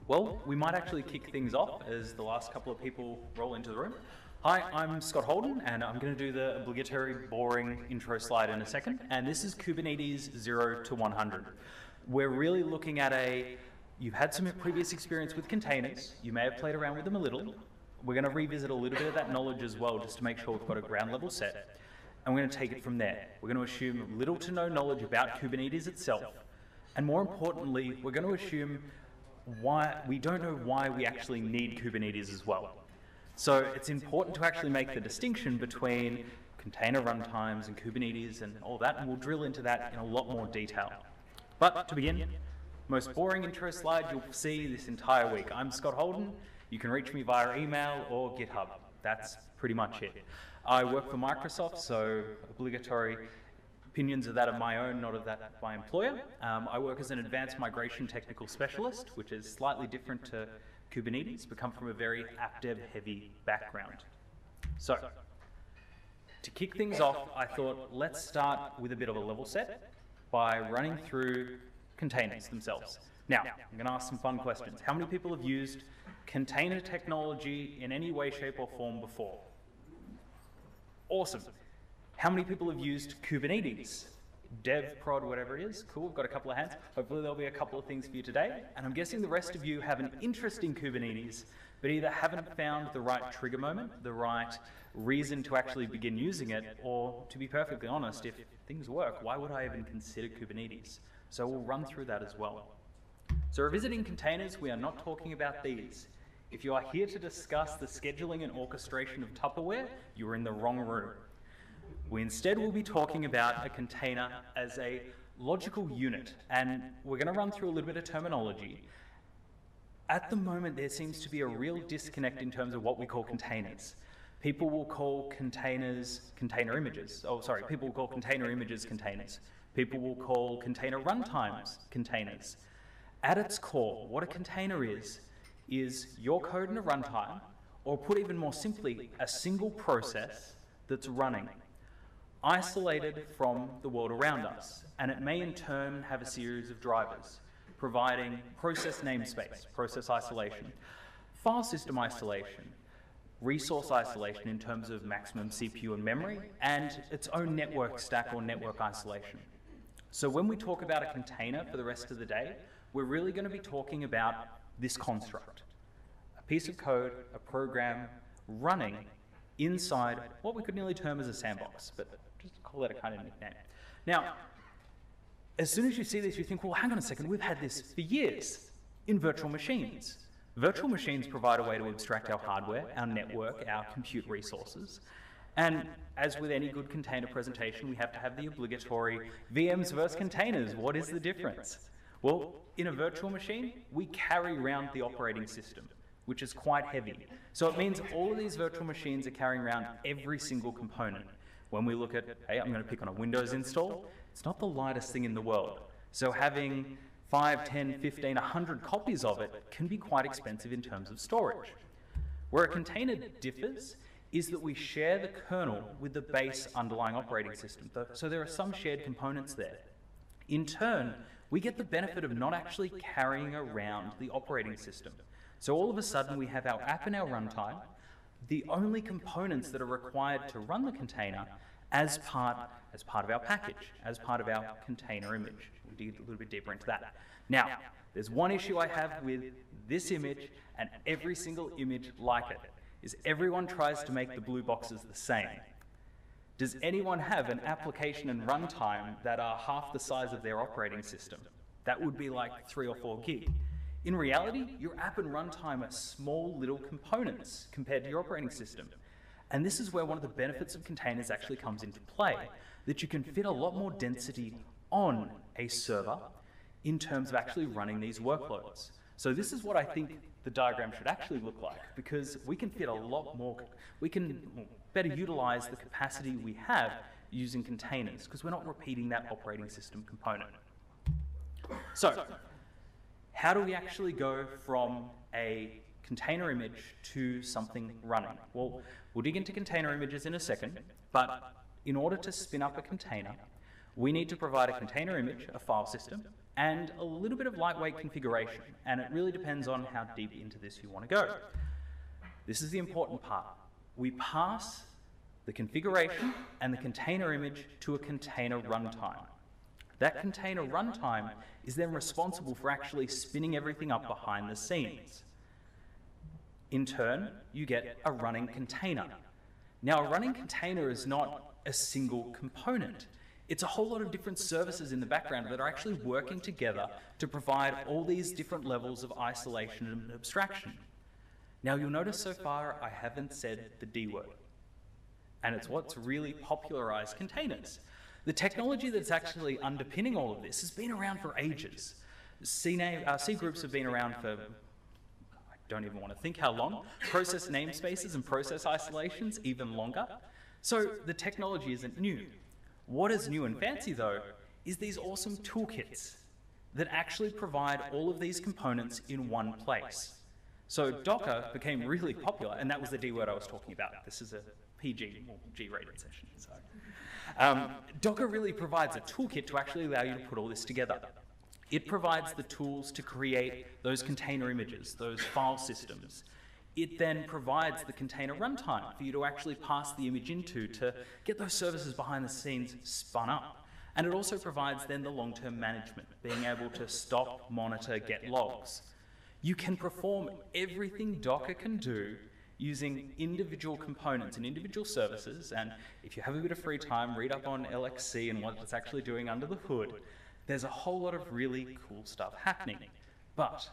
Well, we might actually kick things off as the last couple of people roll into the room. Hi, I'm Scott Holden, and I'm going to do the obligatory boring intro slide in a second. And this is Kubernetes 0 to 100. We're really looking at you've had some previous experience with containers. You may have played around with them a little. We're going to revisit a little bit of that knowledge as well, just to make sure we've got a ground level set. And we're going to take it from there. We're going to assume little to no knowledge about Kubernetes itself. And more importantly, we're going to assume we don't know why we actually need Kubernetes as well. So it's important to actually make the distinction between container runtimes and Kubernetes and all that, and we'll drill into that in a lot more detail. But to begin, most boring intro slide you'll see this entire week. I'm Scott Holden. You can reach me via email or GitHub. That's pretty much it. I work for Microsoft, so obligatory opinions of that of my own, not of that of my employer. I work as an advanced migration technical specialist, which is slightly different to Kubernetes, but come from a very app dev heavy background. So, to kick things off, I thought let's start with a bit of a level set by running through containers themselves. Now, I'm going to ask some fun questions. How many people have used container technology in any way, shape, or form before? Awesome. How many people have used Kubernetes? Dev, prod, whatever it is. Cool, we've got a couple of hands. Hopefully there'll be a couple of things for you today. And I'm guessing the rest of you have an interest in Kubernetes, but either haven't found the right trigger moment, the right reason to actually begin using it, or to be perfectly honest, if things work, why would I even consider Kubernetes? So we'll run through that as well. So revisiting containers, we are not talking about these. If you are here to discuss the scheduling and orchestration of Tupperware, you are in the wrong room. We instead will be talking about a container as a logical unit, and we're going to run through a little bit of terminology. At the moment, there seems to be a real disconnect in terms of what we call containers. People will call containers container images. Oh, sorry, people will call container images containers. People will call container runtimes containers. At its core, what a container is your code in a runtime, or put even more simply, a single process that's running, isolated from the world around us, and it may in turn have a series of drivers, providing process namespace, process isolation, file system isolation, resource isolation in terms of maximum CPU and memory, and its own network stack or network isolation. So when we talk about a container for the rest of the day, we're really going to be talking about this construct, a piece of code, a program running inside what we could nearly term as a sandbox, but just call that a kind of nickname. Now, as soon as you see this, you think, well, hang on a second, we've had this for years in virtual machines. Virtual machines provide a way to abstract our hardware, our network, our compute resources. And as with any good container presentation, we have to have the obligatory VMs versus containers. What is the difference? Well, in a virtual machine, we carry around the operating system, which is quite heavy. So it means all of these virtual machines are carrying around every single component. When we look at, hey, I'm going to pick on a Windows install, it's not the lightest thing in the world. So having 5, 10, 15, 100 copies of it can be quite expensive in terms of storage. Where a container differs is that we share the kernel with the base underlying operating system. So there are some shared components there. In turn, we get the benefit of not actually carrying around the operating system. So all of a sudden we have our app and our runtime, the only components that are required to run the container as part of our package, as part of our container image. We'll dig a little bit deeper into that. Now, there's one issue I have with this image and every single image like it, is everyone tries to make the blue boxes the same. Does anyone have an application and runtime that are half the size of their operating system? That would be like 3 or 4 gig. In reality, your app and runtime are small little components compared to your operating system. And this is where one of the benefits of containers actually comes into play, that you can fit a lot more density on a server in terms of actually running these workloads. So this is what I think the diagram should actually look like, because we can fit a lot more, we can better utilize the capacity we have using containers, because we're not repeating that operating system component. So, how do we actually go from a container image to something running? Well, we'll dig into container images in a second, but in order to spin up a container, we need to provide a container image, a file system, and a little bit of lightweight configuration, and it really depends on how deep into this you want to go. This is the important part. We pass the configuration and the container image to a container runtime. That container runtime is then responsible for actually spinning everything up behind the scenes. In turn, you get a running container. Now, a running container is not a single component. It's a whole lot of different services in the background that are actually working together to provide all these different levels of isolation and abstraction. Now, you'll notice so far I haven't said the D word, and it's what's really popularized containers. The technology that's actually underpinning all of this has been around for ages. C groups have been around for, I don't even want to think how long. Process namespaces and process isolations, even longer. So the technology isn't new. What is new and fancy, though, is these awesome toolkits that actually provide all of these components in one place. So Docker became really popular, and that was the D word I was talking about. This is a PG or G-rated session. So. Docker really provides a toolkit to actually allow you to put all this together. It provides the tools to create those container images, those file systems. It then provides the container runtime for you to actually pass the image into to get those services behind the scenes spun up. And it also provides then the long-term management, being able to stop, monitor, get logs. You can perform everything Docker can do using individual components and individual services, and if you have a bit of free time, read up on LXC and what it's actually doing under the hood. There's a whole lot of really cool stuff happening. But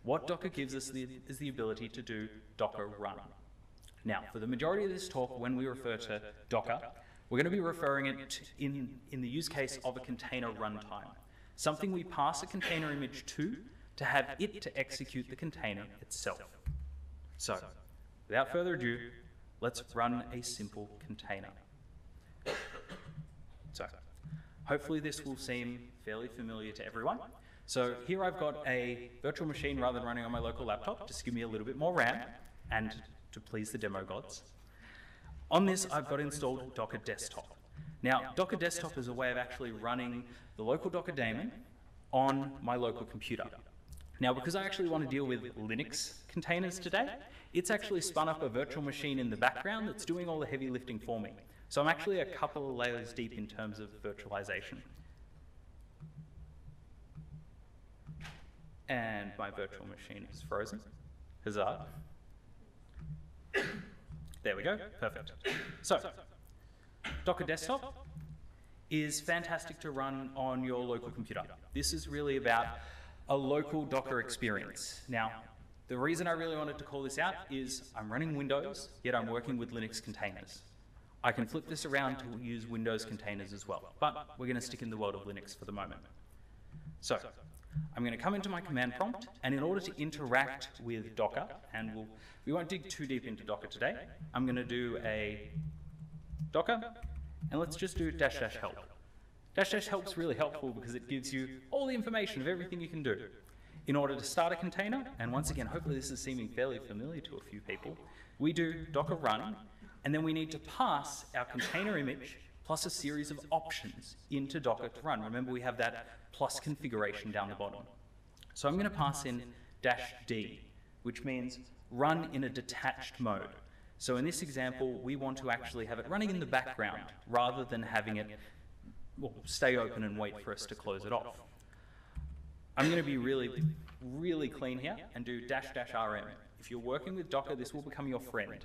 what Docker gives us is the ability to do Docker run. Now, for the majority of this talk, when we refer to Docker, we're going to be referring it in the use case of a container runtime, something we pass a container image to have it to execute the container itself. So, without further ado, let's run a simple container. So, hopefully this will seem fairly familiar to everyone. So here I've got a virtual machine rather than running on my local laptop, just to give me a little bit more RAM and to please the demo gods. On this, I've got installed Docker Desktop. Now, Docker Desktop is a way of actually running the local Docker daemon on my local computer. Now, because I actually want to deal with Linux containers today, it's actually spun up a virtual machine in the background that's doing all the heavy lifting for me. So I'm actually a couple of layers deep in terms of virtualization. And my virtual machine is frozen. Huzzah. There we go, perfect. So, Docker Desktop is fantastic to run on your local computer. This is really about a local Docker experience. Now, the reason I really wanted to call this out is I'm running Windows, yet I'm working with Linux containers. I can flip this around to use Windows containers as well, but we're going to stick in the world of Linux for the moment. So, I'm going to come into my command prompt, and in order to interact with Docker, and we won't dig too deep into Docker today, I'm going to do a Docker, and let's just do --help. --help's really helpful because it gives you all the information of everything you can do. In order to start a container, and once again, hopefully this is seeming fairly familiar to a few people, we do Docker run, and then we need to pass our container image plus a series of options into Docker to run. Remember, we have that plus configuration down the bottom. So I'm going to pass in -d, which means run in a detached mode. So in this example, we want to actually have it running in the background rather than having it stay open and wait for us to close it off. I'm going to be really clean here and do --rm. If you're working with Docker, this will become your friend.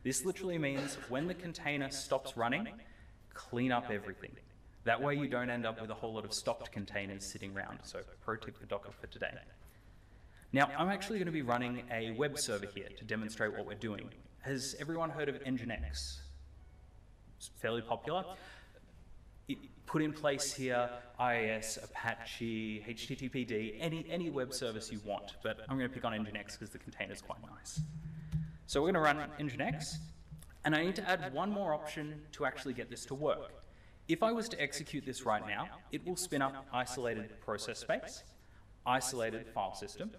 This literally means when the container stops running, clean up everything. That way you don't end up with a whole lot of stopped containers sitting around. So pro tip for Docker for today. Now, I'm actually going to be running a web server here to demonstrate what we're doing. Has everyone heard of Nginx? It's fairly popular. It put in place here IIS, Apache, HTTPD, any web service you want, but I'm going to pick on Nginx because the container is quite nice. So we're going to run Nginx, and I need to add one more option to actually get this to work. If I was to execute this right now, it will spin up isolated process space, isolated file system.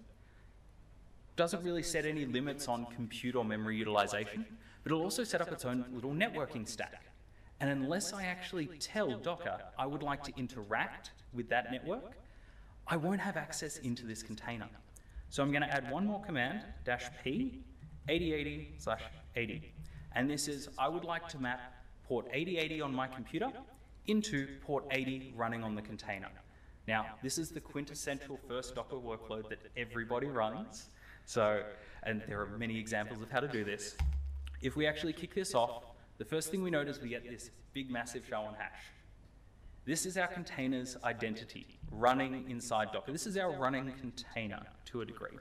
Doesn't really set any limits on compute or memory utilization, but it'll also set up its own little networking stack. And unless I actually tell Docker I would like to interact with that network, I won't have access into this container. So I'm going to add one more command, -p 8080/80. And this is, I would like to map port 8080 on my computer into port 80 running on the container. Now, this is the quintessential first Docker workload that everybody runs. So, and there are many examples of how to do this. If we actually kick this off, the first thing we notice, we get this big, massive show on hash. This is our container's identity running inside Docker. This is our running container to a degree.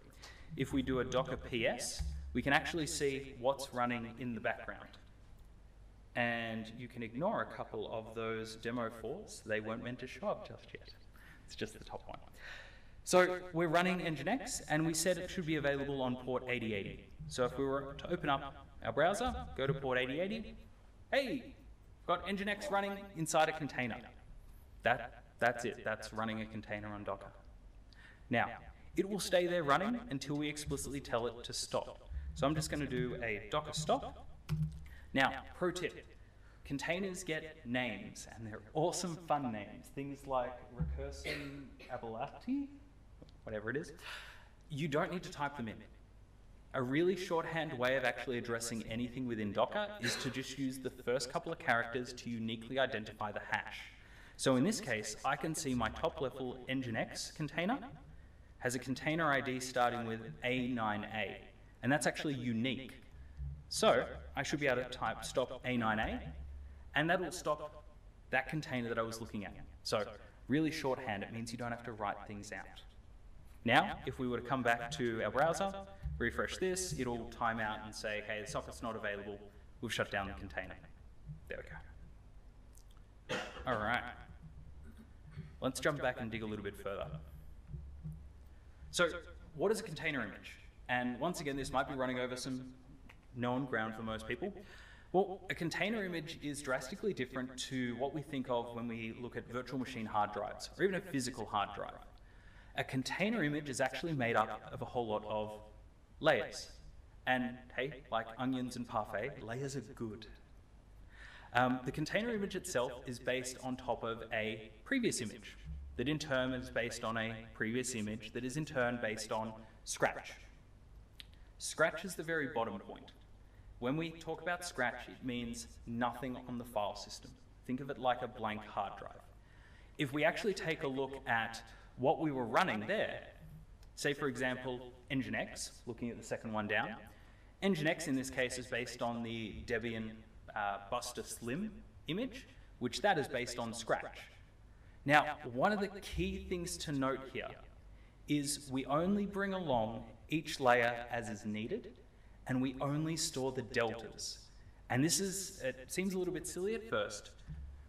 If we do a Docker PS, we can actually see what's running in the background. And you can ignore a couple of those demo forts. They weren't meant to show up just yet. It's just the top one. So we're running Nginx, and we said it should be available on port 8080. So if we were to open up our browser, go to port 8080, hey, got Nginx running inside a container. That's it. That's running a container on Docker. Now, it will stay there running until we explicitly tell it to stop. So I'm just going to do a Docker stop. Now, pro tip, containers get names, and they're awesome, fun names. Things like recursion abalati, whatever it is. You don't need to type them in. A really shorthand way of actually addressing anything within Docker is to just use the first couple of characters to uniquely identify the hash. So in this case, I can see my top level Nginx container has a container ID starting with A9A, and that's actually unique. So I should be able to type stop A9A, and that'll stop that container that I was looking at. So really shorthand, it means you don't have to write things out. Now, if we were to come back to our browser, refresh this, it'll time out and say, hey, the socket's not available, we've shut down the container. There we go. All right. Let's jump back and dig a little bit further. So what is a container image? And once again, this might be running over some known ground for most people. Well, a container image is drastically different to what we think of when we look at virtual machine hard drives, or even a physical hard drive. A container image is actually made up of a whole lot of layers. And hey, like onions and parfait, layers are good. The container image itself is based on top of a previous image that in turn is based on a previous image that is in turn based on Scratch. Scratch is the very bottom point. When we talk about Scratch, it means nothing on the file system. Think of it like a blank hard drive. If we actually take a look at what we were running there, say for example, Nginx, looking at the second one down, Nginx in this case is based on the Debian Buster Slim image, which that is based on Scratch. Now, one of the key things to note here is we only bring along each layer as is needed, and we only store the deltas. And this is, it seems a little bit silly at first,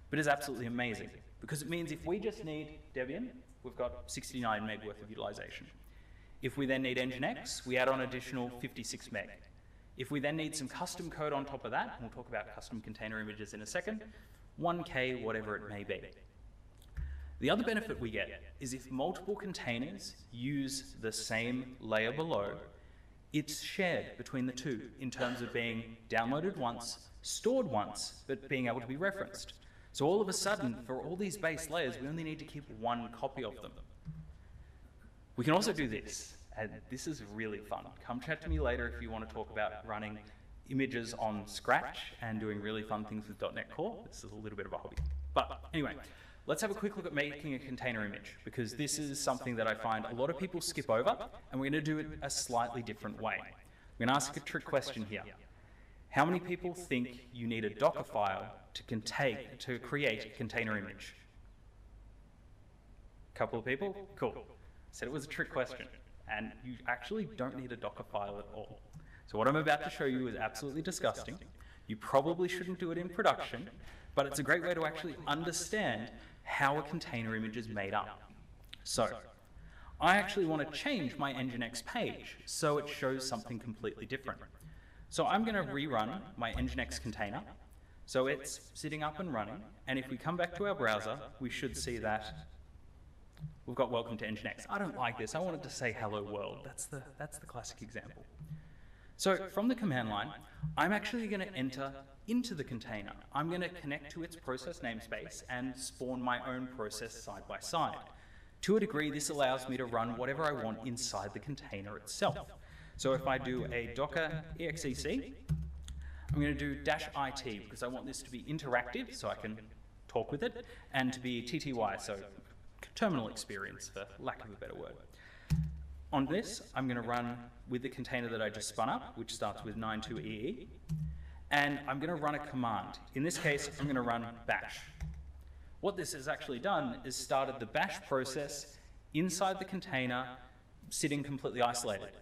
but it's absolutely amazing, because it means if we just need Debian, we've got 69 meg worth of utilization. If we then need Nginx, we add on additional 56 meg. If we then need some custom code on top of that, and we'll talk about custom container images in a second, 1K, whatever it may be. The other benefit we get is if multiple containers use the same layer below, it's shared between the two in terms of being downloaded once, stored once, but being able to be referenced. So all of a sudden, for all these base layers, we only need to keep one copy of them. We can also do this. And this is really fun. Come chat to me later if you want to talk about running images on Scratch and doing really fun things with .NET Core. This is a little bit of a hobby. But anyway, let's have a quick look at making a container image, because this is something that I find a lot of people skip over, and we're going to do it a slightly different way. We're going to ask a trick question here. How many people think you need a Docker file to create a container image? A couple of people? Cool. Said it was a trick question. And you actually don't need a Docker file at all. So what I'm about to show you is absolutely disgusting. You probably shouldn't do it in production, but it's a great way to actually understand how a container image is made up. So I actually want to change my Nginx page so it shows something completely different. So I'm going to rerun my Nginx container. So it's sitting up and running, and if we come back to our browser, we should see that we've got welcome to Nginx. I don't like this. I wanted to say hello world. That's the classic example. So from the command line, I'm actually going to enter into the container. I'm going to connect to its process namespace and spawn my own process side by side. To a degree, this allows me to run whatever I want inside the container itself. So if I do a docker exec, I'm going to do -it because I want this to be interactive so I can talk with it, and to be TTY, so terminal experience for lack of a better word. On this, I'm going to run with the container that I just spun up, which starts with 92EE, and I'm going to run a command. In this case, I'm going to run bash. What this has actually done is started the bash process inside the container, sitting completely isolated.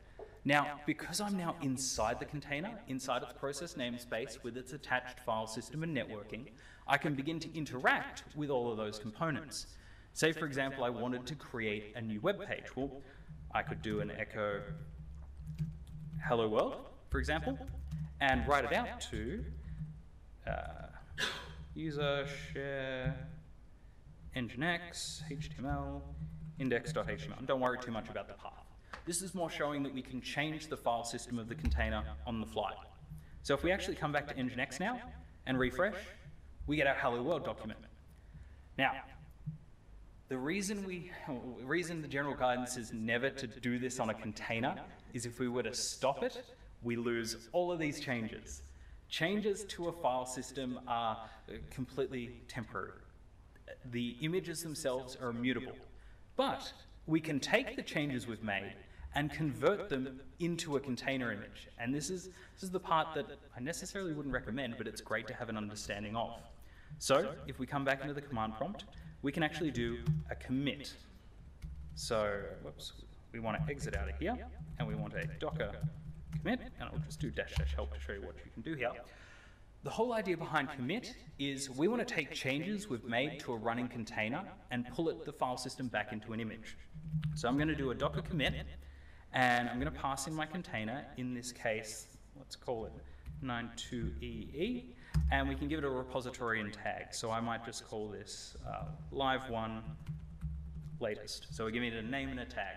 Now, because I'm now inside the container, inside its process namespace with its attached file system and networking, I can begin to interact with all of those components. Say, for example, I wanted to create a new web page. Well, I could do an echo hello world, for example, and write it out to user share nginx html index.html. Don't worry too much about the path. This is more showing that we can change the file system of the container on the fly. So if we actually come back to nginx now and refresh, we get our hello world document. Now, the reason the general guidance is never to do this on a container is if we were to stop it, we lose all of these changes. Changes to a file system are completely temporary. The images themselves are immutable. But we can take the changes we've made and convert them into a container image. And this is the part that I necessarily wouldn't recommend, but it's great to have an understanding of. So if we come back into the command prompt, we can actually do a commit. So, whoops, we want to exit out of here, and we want a docker commit, and I'll just do --help to show you what you can do here. The whole idea behind commit is we want to take changes we've made to a running container and pull the file system back into an image. So I'm going to do a docker commit, and I'm going to pass in my container, in this case, let's call it 92EE, and we can give it a repository and tag. So I might just call this live1 latest. So we give it a name and a tag.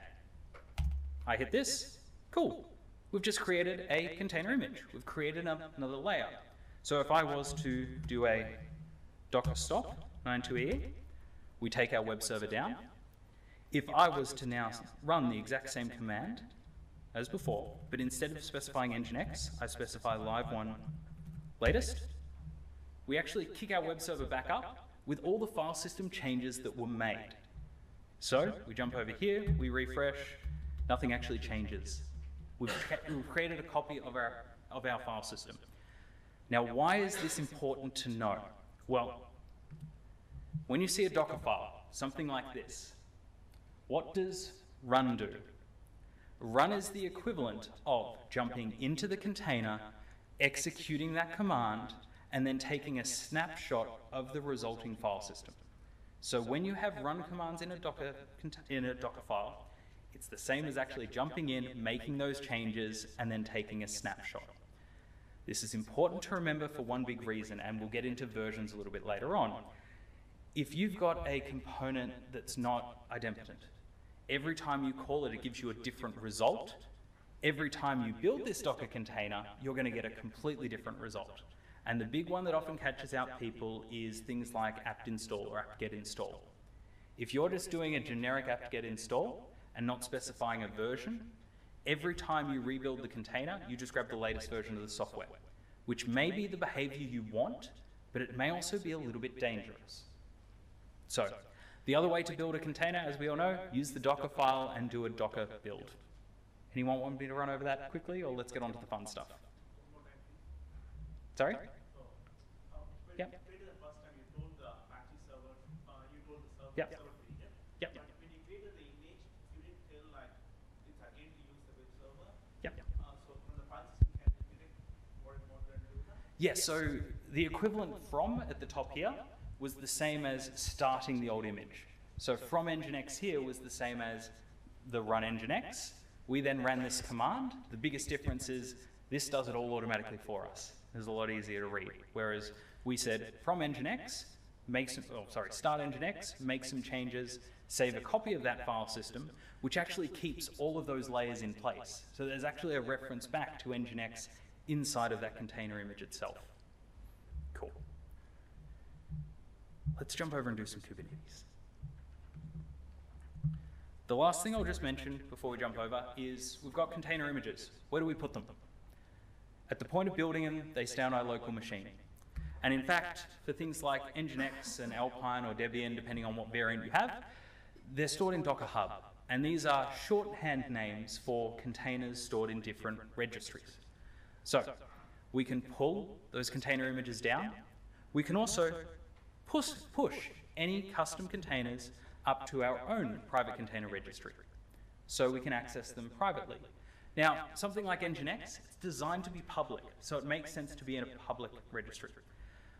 I hit this, cool. We've just created a container image. We've created another layer. So if I was to do a docker stop 92EE, we take our web server down. If I was to now run the exact same command as before, but instead of specifying nginx, I specify live1 latest, we actually kick our web server back up with all the file system changes that were made. So we jump over here, we refresh, nothing actually changes. We've created a copy of our file system. Now, why is this important to know? Well, when you see a Docker file, something like this, what does run do? Run is the equivalent of jumping into the container, executing that command, and then taking a snapshot of the resulting file system. So when you have run commands in a Docker file, it's the same as actually jumping in, making those changes, and then taking a snapshot. This is important to remember for one big reason, and we'll get into versions a little bit later on. If you've got a component that's not idempotent, every time you call it, it gives you a different result. Every time you build this Docker container, you're going to get a completely different result. And the big one that often catches out people is things like apt install or apt-get install. If you're just doing a generic apt-get install and not specifying a version, every time you rebuild the container, you just grab the latest version of the software, which may be the behavior you want, but it may also be a little bit dangerous. So, the other way to build a container, as we all know, use the Docker file and do a Docker build. Anyone want me to run over that quickly, or let's get on to the fun stuff? Sorry? Yeah. When you created the first time, you told the Apache server, you told the server, Yep. server to read it. Yep. But when you created the image, you didn't tell like it's again to use the web server. Yep. So from the file system, can you detect more and more than do that? Yes, so the equivalent from at the top here was the same as starting the old image. So from nginx here was the same as the run nginx. We then ran this command. The biggest difference is this does it all automatically for us. It's a lot easier to read. Whereas we said from nginx, start nginx, make some changes, save a copy of that file system, which actually keeps all of those layers in place. So there's actually a reference back to nginx inside of that container image itself. Cool. Let's jump over and do some Kubernetes. The last thing I'll just mention before we jump over is we've got container images. Where do we put them? At the point of building them, they stay on our local machine. And in fact, for things like Nginx and Alpine or Debian, depending on what variant you have, they're stored in Docker Hub. And these are shorthand names for containers stored in different registries. So we can pull those container images down. We can also push any custom containers up to our own private container registry, so we can access them privately. Now, something like Nginx, it's designed to be public, so it makes sense to be in a public registry.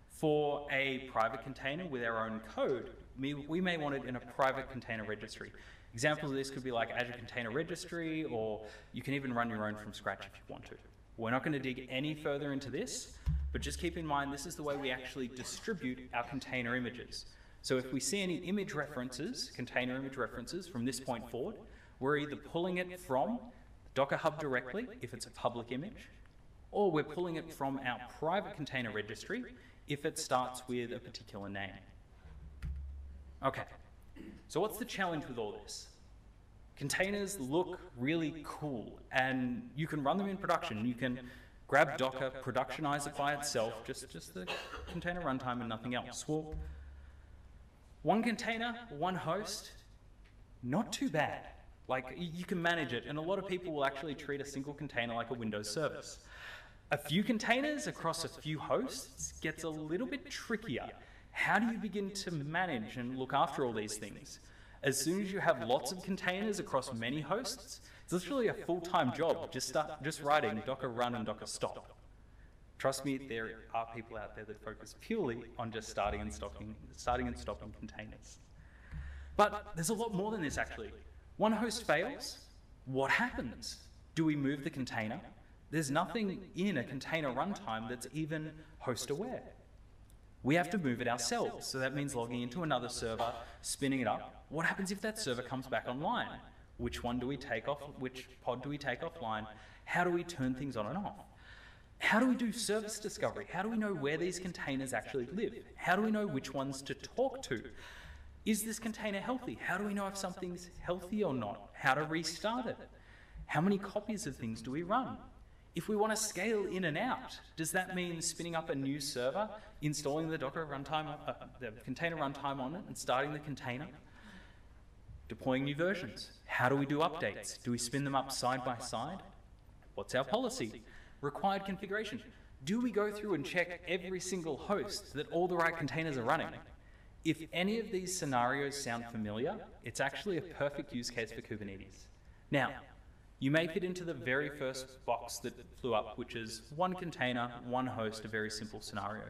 For a private container with our own code, we may want it in a private container registry. Examples of this could be like Azure Container Registry, or you can even run your own from scratch if you want to. We're not going to dig any further into this, but just keep in mind this is the way we actually distribute our container images. So if we see any image references, container image references from this point forward, we're either pulling it from Docker Hub directly, if it's a public image, or we're pulling it from our private container registry, if it starts with a particular name. Okay, so what's the challenge with all this? Containers look really cool, and you can run them in production. You can grab Docker, productionize it by itself, just the container runtime and nothing else. Well, one container, one host, not too bad. Like, you can manage it, and a lot of people will actually treat a single container like a Windows service. A few containers across a few hosts gets a little bit trickier. How do you begin to manage and look after all these things? As soon as you have lots of containers across many hosts, it's literally a full-time job just writing Docker run and Docker stop. Trust me, there are people out there that focus purely on just starting and stopping containers. But there's a lot more than this, actually. One host fails, what happens? Do we move the container? There's nothing in a container runtime that's even host-aware. We have to move it ourselves, so that means logging into another server, spinning it up. What happens if that server comes back online? Which one do we take off? Which pod do we take offline? How do we turn things on and off? How do we do service discovery? How do we know where these containers actually live? How do we know which ones to talk to? Is this container healthy? How do we know if something's healthy or not? How to restart it? How many copies of things do we run? If we want to scale in and out, does that mean spinning up a new server, installing the Docker runtime, the container runtime on it, and starting the container? Deploying new versions. How do we do updates? Do we spin them up side by side? What's our policy? Required configuration. Do we go through and check every single host that all the right containers are running? If any of these scenarios sound familiar, it's actually a perfect use case for Kubernetes. Now, you may fit into the very first box that flew up, which is one container, one host, a very simple scenario.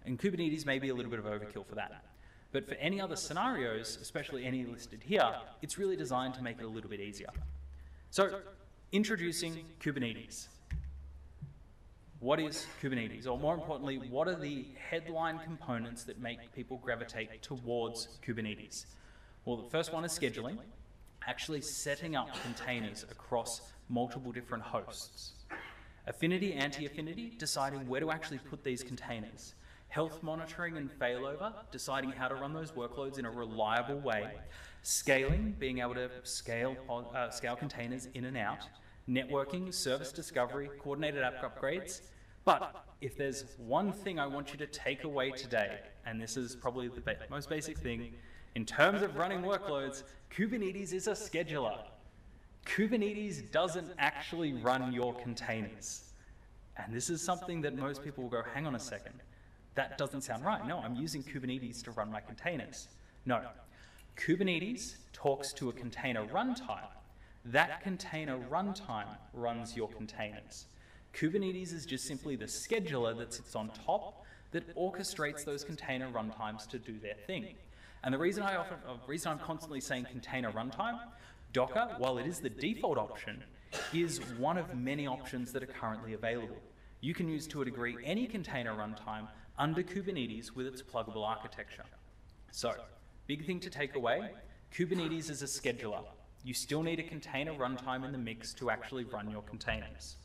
And Kubernetes may be a little bit of overkill for that. But for any other scenarios, especially any listed here, it's really designed to make it a little bit easier. So, introducing Kubernetes. What is Kubernetes? Or more importantly, what are the headline components that make people gravitate towards Kubernetes? Well, the first one is scheduling, actually setting up containers across multiple different hosts. Affinity, anti-affinity, deciding where to actually put these containers. Health monitoring and failover, deciding how to run those workloads in a reliable way. Scaling, being able to scale containers in and out. Networking, service discovery, coordinated app upgrades. But if there's one thing I want you to take away today, and this is probably the most basic thing, in terms of running workloads, Kubernetes is a scheduler. Kubernetes doesn't actually run your containers. And this is something that most people will go, hang on a second, that doesn't sound right. No, I'm using Kubernetes to run my containers. No, Kubernetes talks to a container runtime. That container runtime runs your containers. Kubernetes is just simply the scheduler that sits on top that orchestrates those container runtimes to do their thing. And the reason I'm constantly saying container runtime, Docker, while it is the default option, is one of many options that are currently available. You can use, to a degree, any container runtime under Kubernetes with its pluggable architecture. So, big thing to take away, Kubernetes is a scheduler. You still need a container runtime in the mix to actually run your containers.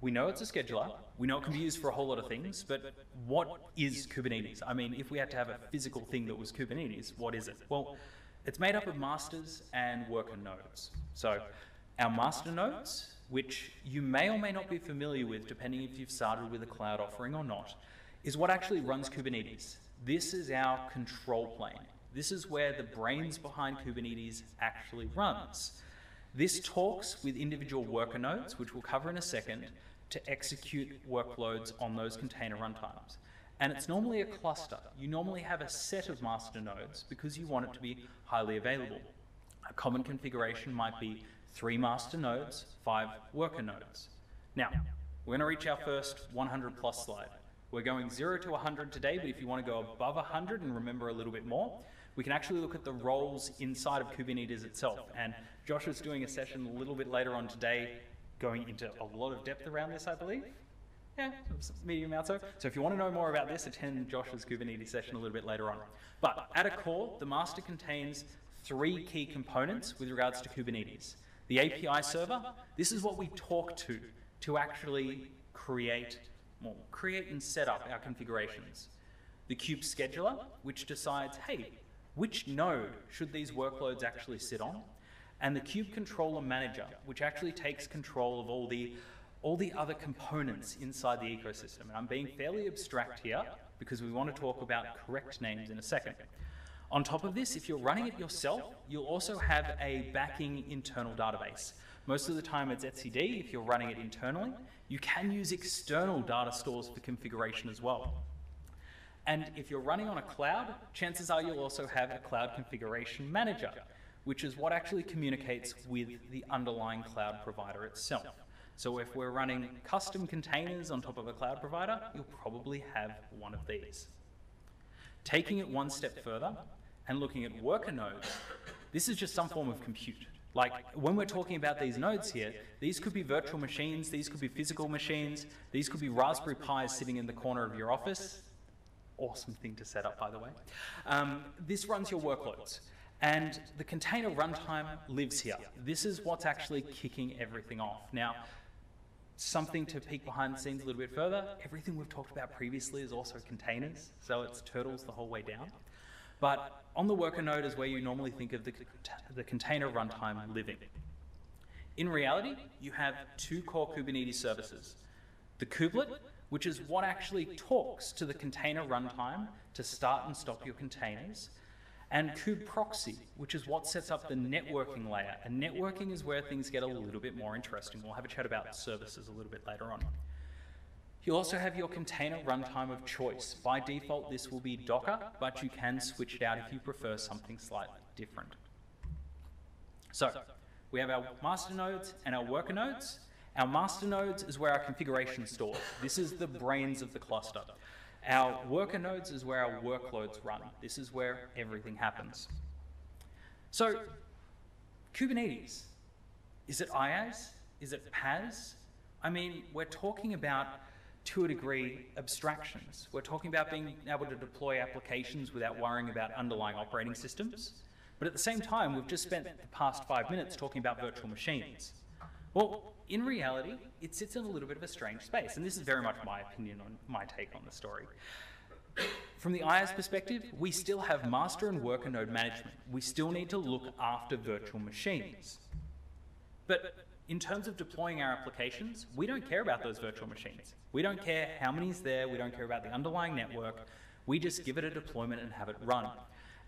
We know it's a scheduler. We know it can be used for a whole lot of things, but what is Kubernetes? I mean, if we had to have a physical thing that was Kubernetes, what is it? Well, It's made up of masters and worker nodes. So our master nodes, which you may or may not be familiar with depending if you've started with a cloud offering or not, is what actually runs Kubernetes. This is our control plane. This is where the brains behind Kubernetes actually runs. This talks with individual worker nodes, which we'll cover in a second, to execute workloads on those container runtimes. And it's normally a cluster. You normally have a set of master nodes because you want it to be highly available. A common configuration might be 3 master nodes, 5 worker nodes. Now, we're going to reach our first 100 plus slide. We're going 0 to 100 today, but if you want to go above 100 and remember a little bit more, we can actually look at the roles inside of Kubernetes itself. And Josh is doing a session a little bit later on today going into a lot of depth around this, I believe. Yeah, medium amount so. So if you want to know more about this, attend Josh's Kubernetes session a little bit later on. But at a core, the master contains 3 key components with regards to Kubernetes. The API server, this is what we talk to actually create and set up our configurations. The kube scheduler, which decides, hey, which node should these workloads actually sit on? And the kube controller manager, which actually takes control of all the other components inside the ecosystem. And I'm being fairly abstract here because we want to talk about correct names in a second. On top of this, if you're running it yourself, you'll also have a backing internal database. Most of the time it's etcd if you're running it internally. You can use external data stores for configuration as well. And if you're running on a cloud, chances are you'll also have a cloud configuration manager, which is what actually communicates with the underlying cloud provider itself. So if we're running custom containers on top of a cloud provider, you'll probably have one of these. Taking it one step further and looking at worker nodes, this is just some form of compute. Like when we're talking about these nodes here, these could be virtual machines, these could be physical machines, these could be Raspberry Pis sitting in the corner of your office. Awesome thing to set up, by the way. This runs your workloads. And the container runtime lives here. This is what's actually kicking everything off. Now, something to peek behind the scenes a little bit further, everything we've talked about previously is also containers, so it's turtles the whole way down. But on the worker node is where you normally think of the container runtime living. In reality, you have 2 core Kubernetes services. The kubelet, which is what actually talks to the container runtime to start and stop your containers, and kubeproxy, which is what sets up the networking layer. And networking is where things get a little bit more interesting. We'll have a chat about services a little bit later on. You also have your container runtime of choice. By default, this will be Docker, but you can switch it out if you prefer something slightly different. So we have our master nodes and our worker nodes. Our master nodes is where our configuration is stored. This is the brains of the cluster. Our worker nodes is where our workloads run. This is where everything happens. So Kubernetes, is it IaaS? Is it PaaS? I mean, we're talking about, to a degree, abstractions. We're talking about being able to deploy applications without worrying about underlying operating systems. But at the same time, we've just spent the past 5 minutes talking about virtual machines. Well, in reality, it sits in a little bit of a strange space, and this is very much my opinion on my take on the story. From the IaaS perspective, we still have master and worker node management. We still need to look after virtual machines. But in terms of deploying our applications, we don't care about those virtual machines. We don't care how many's there, we don't care about the underlying network. We just give it a deployment and have it run.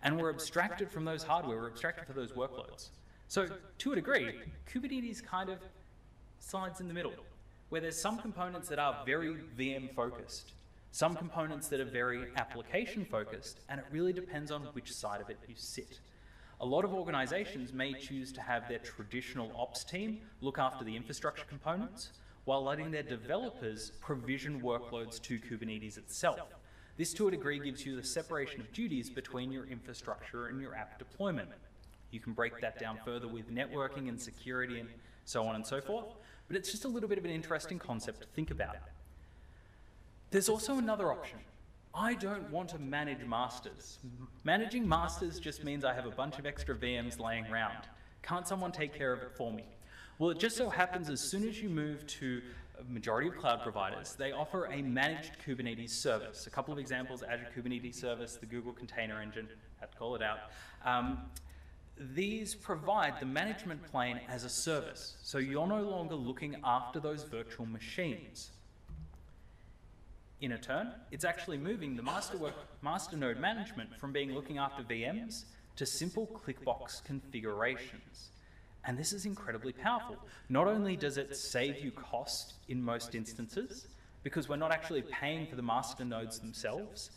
And we're abstracted from those hardware, we're abstracted from those workloads. So to a degree, Kubernetes kind of slides in the middle, where there's some components that are very VM focused, some components that are very application focused, and it really depends on which side of it you sit. A lot of organizations may choose to have their traditional ops team look after the infrastructure components, while letting their developers provision workloads to Kubernetes itself. This, to a degree, gives you the separation of duties between your infrastructure and your app deployment. You can break that down further with networking and security and so on and so forth, but it's just a little bit of an interesting concept to think about. There's also another option. I don't want to manage masters. Managing masters just means I have a bunch of extra VMs laying around. Can't someone take care of it for me? Well, it just so happens as soon as you move to a majority of cloud providers, they offer a managed Kubernetes service. A couple of examples, Azure Kubernetes Service, the Google Container Engine, had to call it out. these provide the management plane as a service, so you're no longer looking after those virtual machines. In a turn, it's actually moving the master node management from being looking after VMs to simple clickbox configurations. And this is incredibly powerful. Not only does it save you cost in most instances, because we're not actually paying for the master nodes themselves,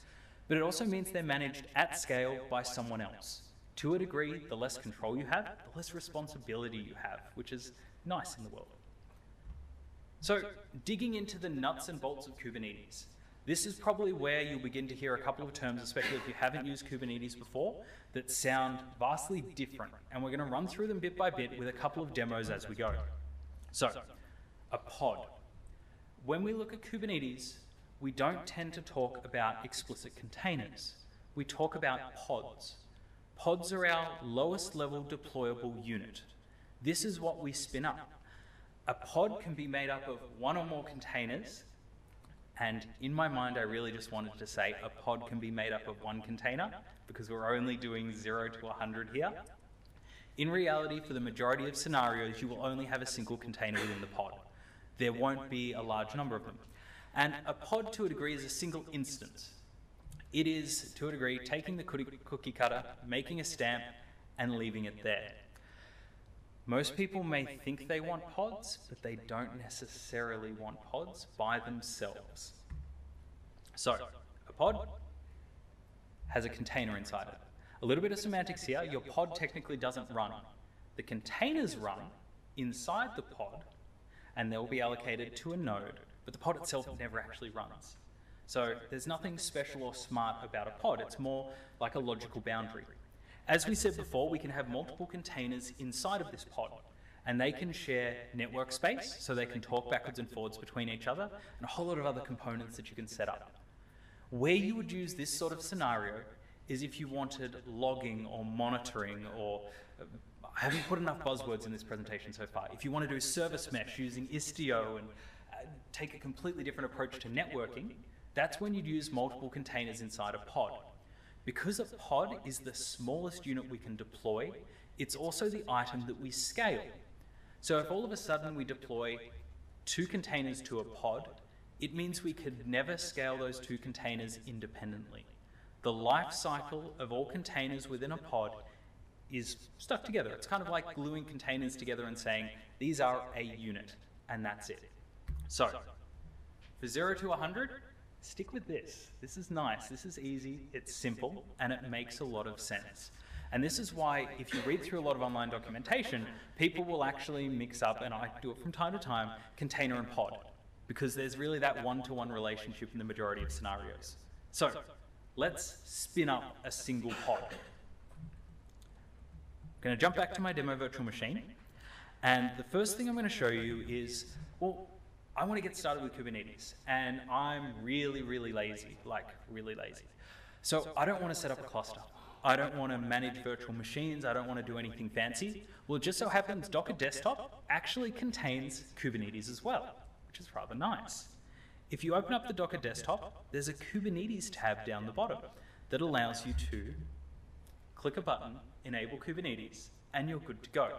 but it also means they're managed at scale by someone else. To a degree, the less control you have, the less responsibility you have, which is nice in the world. So, digging into the nuts and bolts of Kubernetes. This is probably where you'll begin to hear a couple of terms, especially if you haven't used Kubernetes before, that sound vastly different. And we're going to run through them bit by bit with a couple of demos as we go. So, a pod. When we look at Kubernetes, we don't tend to talk about explicit containers. We talk about pods. Pods are our lowest level deployable unit. This is what we spin up. A pod can be made up of one or more containers, and in my mind I really just wanted to say a pod can be made up of one container, because we're only doing 0 to 100 here. In reality, for the majority of scenarios, you will only have a single container within the pod. There won't be a large number of them. And a pod, to a degree, is a single instance. It is, to a degree, taking the cookie cutter, making a stamp, and leaving it there. Most people may think they want pods, but they don't necessarily want pods by themselves. So, a pod has a container inside it. A little bit of semantics here. Your pod technically doesn't run. The containers run inside the pod, and they'll be allocated to a node, but the pod itself never actually runs. So there's nothing special or smart about a pod. It's more like a logical boundary. As we said before, we can have multiple containers inside of this pod, and they can share network space, so they can talk backwards and forwards between each other, and a whole lot of other components that you can set up. Where you would use this sort of scenario is if you wanted logging or monitoring, or I haven't put enough buzzwords in this presentation so far. If you want to do service mesh using Istio and take a completely different approach to networking, that's when you'd use multiple containers inside a pod. Because a pod is the smallest unit we can deploy, it's also the item that we scale. So if all of a sudden we deploy 2 containers to a pod, it means we could never scale those 2 containers independently. The life cycle of all containers within a pod is stuck together. It's kind of like gluing containers together and saying, these are a unit, and that's it. So, for 0 to 100, stick with this. This is nice, this is easy, it's simple, and it makes a lot of sense. And this is why, if you read through a lot of online documentation, people will actually mix up, and I do it from time to time, container and pod, because there's really that one-to-one relationship in the majority of scenarios. So, let's spin up a single pod. I'm going to jump back to my demo virtual machine, and the first thing I'm going to show you is, well, I want to get started with Kubernetes, and I'm really, really lazy, like really lazy. So I don't want to set up a cluster. I don't want to manage virtual machines. I don't want to do anything fancy. Well, it just so happens Docker Desktop actually contains Kubernetes as well, which is rather nice. If you open up the Docker Desktop, there's a Kubernetes tab down the bottom that allows you to click a button, enable Kubernetes, and you're good to go.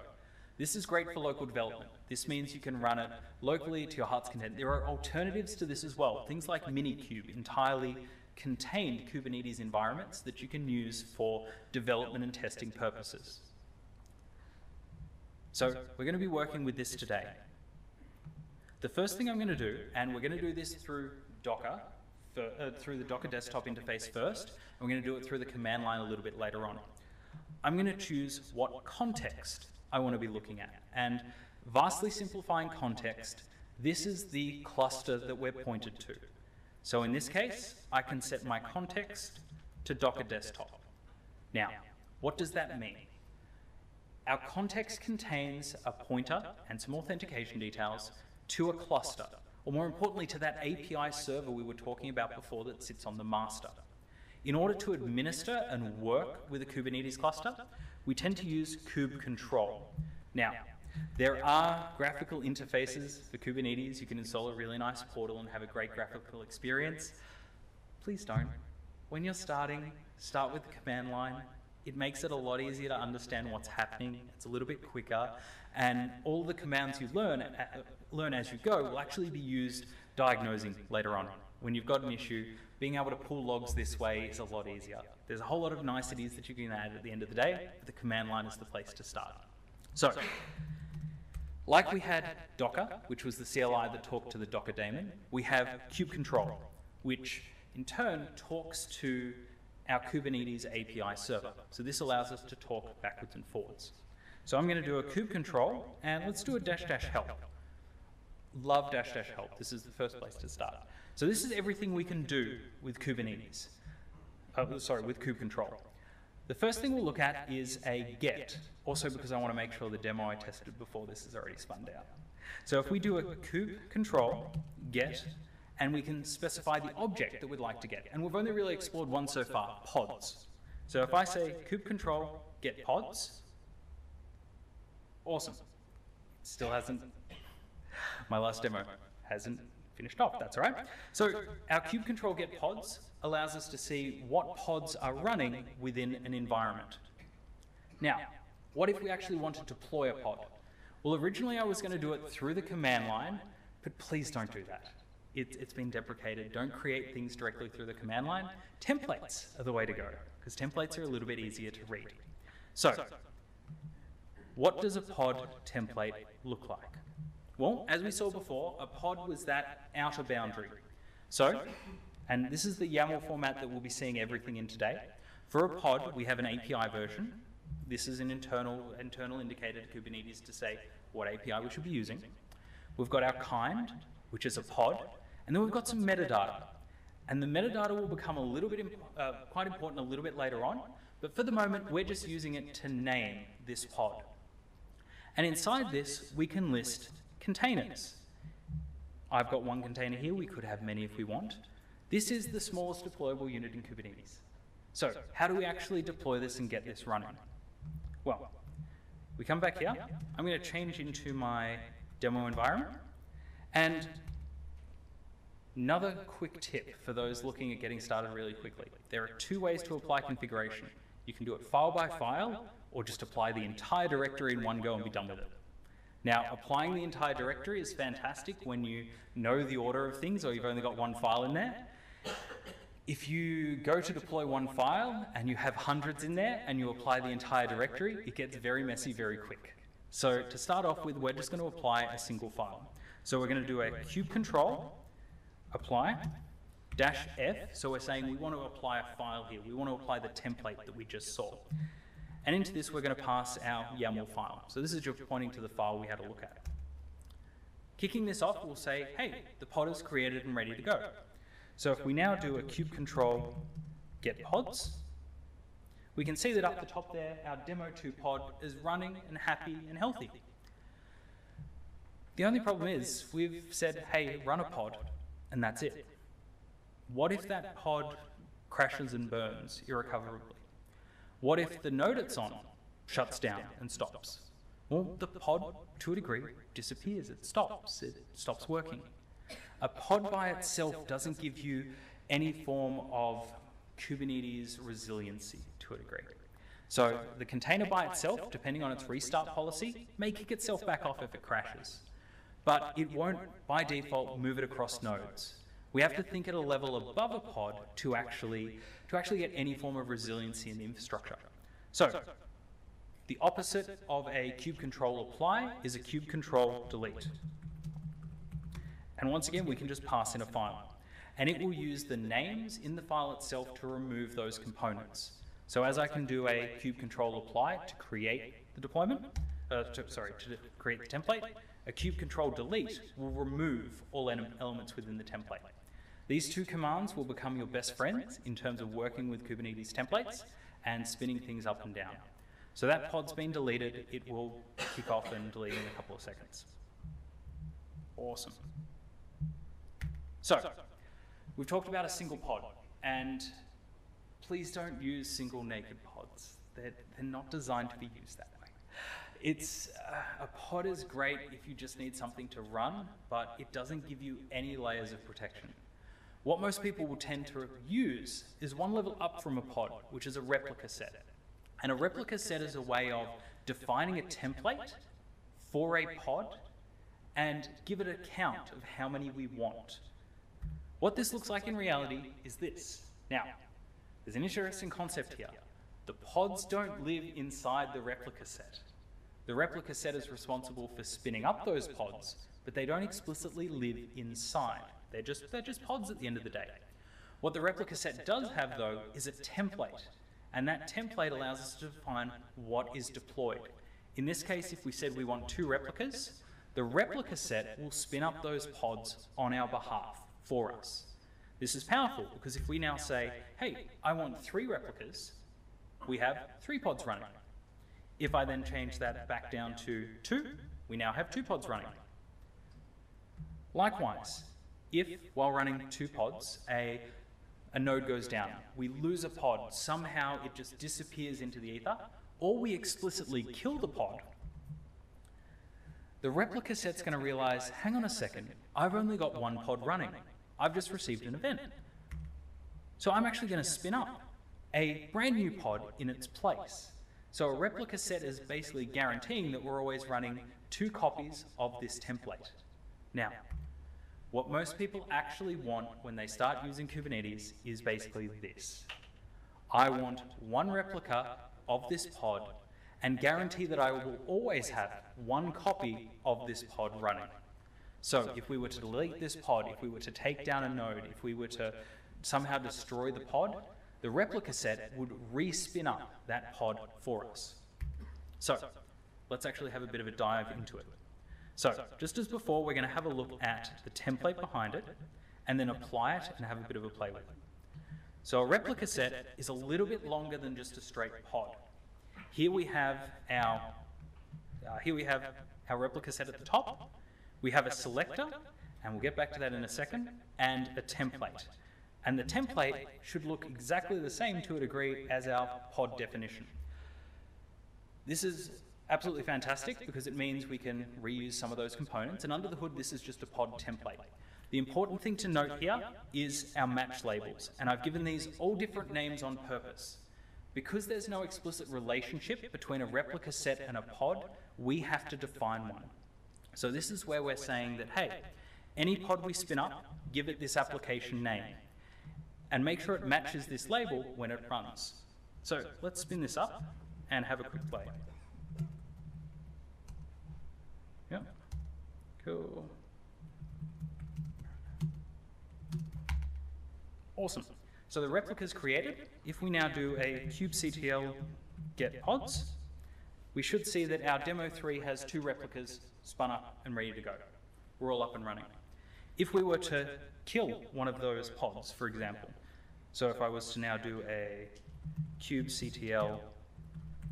This is great for local development. This means you can run it locally to your heart's content. There are alternatives to this as well. Things like Minikube, entirely contained Kubernetes environments that you can use for development and testing purposes. So we're going to be working with this today. The first thing I'm going to do, and we're going to do this through Docker, through the Docker Desktop interface first, and we're going to do it through the command line a little bit later on. I'm going to choose what context I want to be looking at. And vastly simplifying context, this is the cluster that we're pointed to. So in this case, I can set my context to Docker Desktop. Now, what does that mean? Our context contains a pointer and some authentication details to a cluster, or more importantly, to that API server we were talking about before that sits on the master. In order to administer and work with a Kubernetes cluster, we tend to use kube control. Now, there are graphical interfaces for Kubernetes. You can install a really nice portal and have a great graphical experience. Please don't. When you're starting, start with the command line. It makes it a lot easier to understand what's happening. It's a little bit quicker, and all the commands you learn as you go will actually be used diagnosing later on. When you've got an issue, being able to pull logs this way is a lot easier. There's a whole lot of niceties that you can add at the end of the day, but the command line is the place to start. So, like we had Docker, which was the CLI that talked to the Docker daemon, we have kube control, which in turn talks to our Kubernetes API server. So this allows us to talk backwards and forwards. So I'm going to do a kube control, and let's do a --help. Love --help. This is the first place to start. So this is everything we can do with Kubernetes. With kube control. The first thing we'll look at is a get, also because I want to make sure the demo I tested before this is already spun out. So if we do a kube control get, and we can specify the object that we'd like to get. And we've only really explored one so far, pods. So if I say kube control get pods, awesome. It still hasn't, my last demo hasn't finished off, that's all right. So our kube control get pods allows us to see what pods are running within an environment. Now, what if we actually want to deploy a pod? Well, originally I was going to do it through the command line, but please don't do that. It's been deprecated. Don't create things directly through the command line. Templates are the way to go, because templates are a little bit easier to read. So, what does a pod template look like? Well, as we saw before, a pod was that outer boundary. So, and this is the YAML format that we'll be seeing everything in today. For a pod, we have an API version. This is an internal indicator to Kubernetes to say what API we should be using. We've got our kind, which is a pod. And then we've got some metadata. And the metadata will become a little bit quite important a little bit later on, but for the moment, we're just using it to name this pod. And inside this, we can list containers. I've got one container here. We could have many if we want. This is the smallest deployable unit in Kubernetes. So how do we actually deploy this and get this running? Well, we come back here. I'm going to change into my demo environment. And another quick tip for those looking at getting started really quickly. There are two ways to apply configuration. You can do it file by file, or just apply the entire directory in one go and be done with it. Now, applying the entire directory is fantastic when you know the order of things or you've only got one file in there. If you go to deploy one file and you have hundreds in there and you apply the entire directory, it gets very messy very quick. So to start off with, we're just going to apply a single file. So we're going to do a kube control, apply, -f, so we're saying we want to apply a file here. We want to apply the template that we just saw. And into this, we're going to pass our YAML file. So this is just pointing to the file we had a look at. Kicking this off, we'll say, hey, the pod is created and ready to go. So if we now do a kube control get pods, we can see that up the top there, our demo2 pod is running and happy and healthy. The only problem is we've said, hey, run a pod, and that's it. What if that pod crashes and burns irrecoverably? What if the node it's on shuts down and stops? Well, the pod, to a degree, disappears. It stops working. A pod by itself doesn't give you any form of Kubernetes resiliency to a degree. So the container by itself, depending on its restart policy, may kick itself back off if it crashes. But it won't, by default, move it across nodes. We have to think at a level above a pod to actually get any form of resiliency in the infrastructure. So the opposite of a kube control apply is a kube control delete. And once again, we can just pass in a file. And it will use the names in the file itself to remove those components. So as I can do a kube control apply to create the deployment, to create the template, a kube control delete will remove all elements within the template. These two commands will become your best friends in terms of working with Kubernetes templates and spinning things up and down. So that pod's been deleted. It will kick off and delete in a couple of seconds. Awesome. So we've talked about a single pod, and please don't use single naked pods. They're not designed to be used that way. A pod is great if you just need something to run, but it doesn't give you any layers of protection. What most people will tend to use is one level up from a pod, which is a replica set. And a replica set is a way of defining a template for a pod and give it a count of how many we want. What this looks like in reality is this. Now, there's an interesting concept here. The pods don't live inside the replica set. The replica set is responsible for spinning up those pods, but they don't explicitly live inside. They're just pods at the end of the day. What the replica set does have, though, is a template, and that template allows us to define what is deployed. In this case, if we said we want 2 replicas, the replica set will spin up those pods on our behalf for us. This is powerful because if we now say, hey, I want 3 replicas, we have 3 pods running. If I then change that back down to 2, we now have 2 pods running. Likewise, if while running 2 pods, a node goes down, we lose a pod, somehow it just disappears into the ether, or we explicitly kill the pod, the replica set's going to realize, hang on a second, I've only got 1 pod running. I've just received an event. So I'm actually going to spin up a brand new pod in its place. So a replica set is basically guaranteeing that we're always running 2 copies of this template. Now, what most people actually want when they start using Kubernetes is basically this. I want 1 replica of this pod and guarantee that I will always have 1 copy of this pod running. So if we were to delete this pod, if we were to take down a node, if we were to somehow destroy the pod, the replica set would respin up that pod for us. So let's actually have a bit of a dive into it. So just as before, we're going to have a look at the template behind it and then apply it and have a bit of a play with it. So a replica set is a little bit longer than just a straight pod. Here we have our replica set at the top. We have a selector, and we'll get back to that in a second, and a template. And the template should look exactly the same to a degree as our pod definition. This is absolutely fantastic because it means we can reuse some of those components, and under the hood this is just a pod template. The important thing to note here is our match labels, and I've given these all different names on purpose. Because there's no explicit relationship between a replica set and a pod, we have to define one. So this is where we're saying that, hey, any pod we spin up, give it this application name, and make sure it matches this label when it runs. So let's spin this up and have a quick play. Yep, cool. Awesome. So the replica's created. If we now do a kubectl get pods, we should see that our demo 3 has 2 replicas spun up and ready to go. We're all up and running. If we were to kill one of those pods, for example, so if I was to now do a kubectl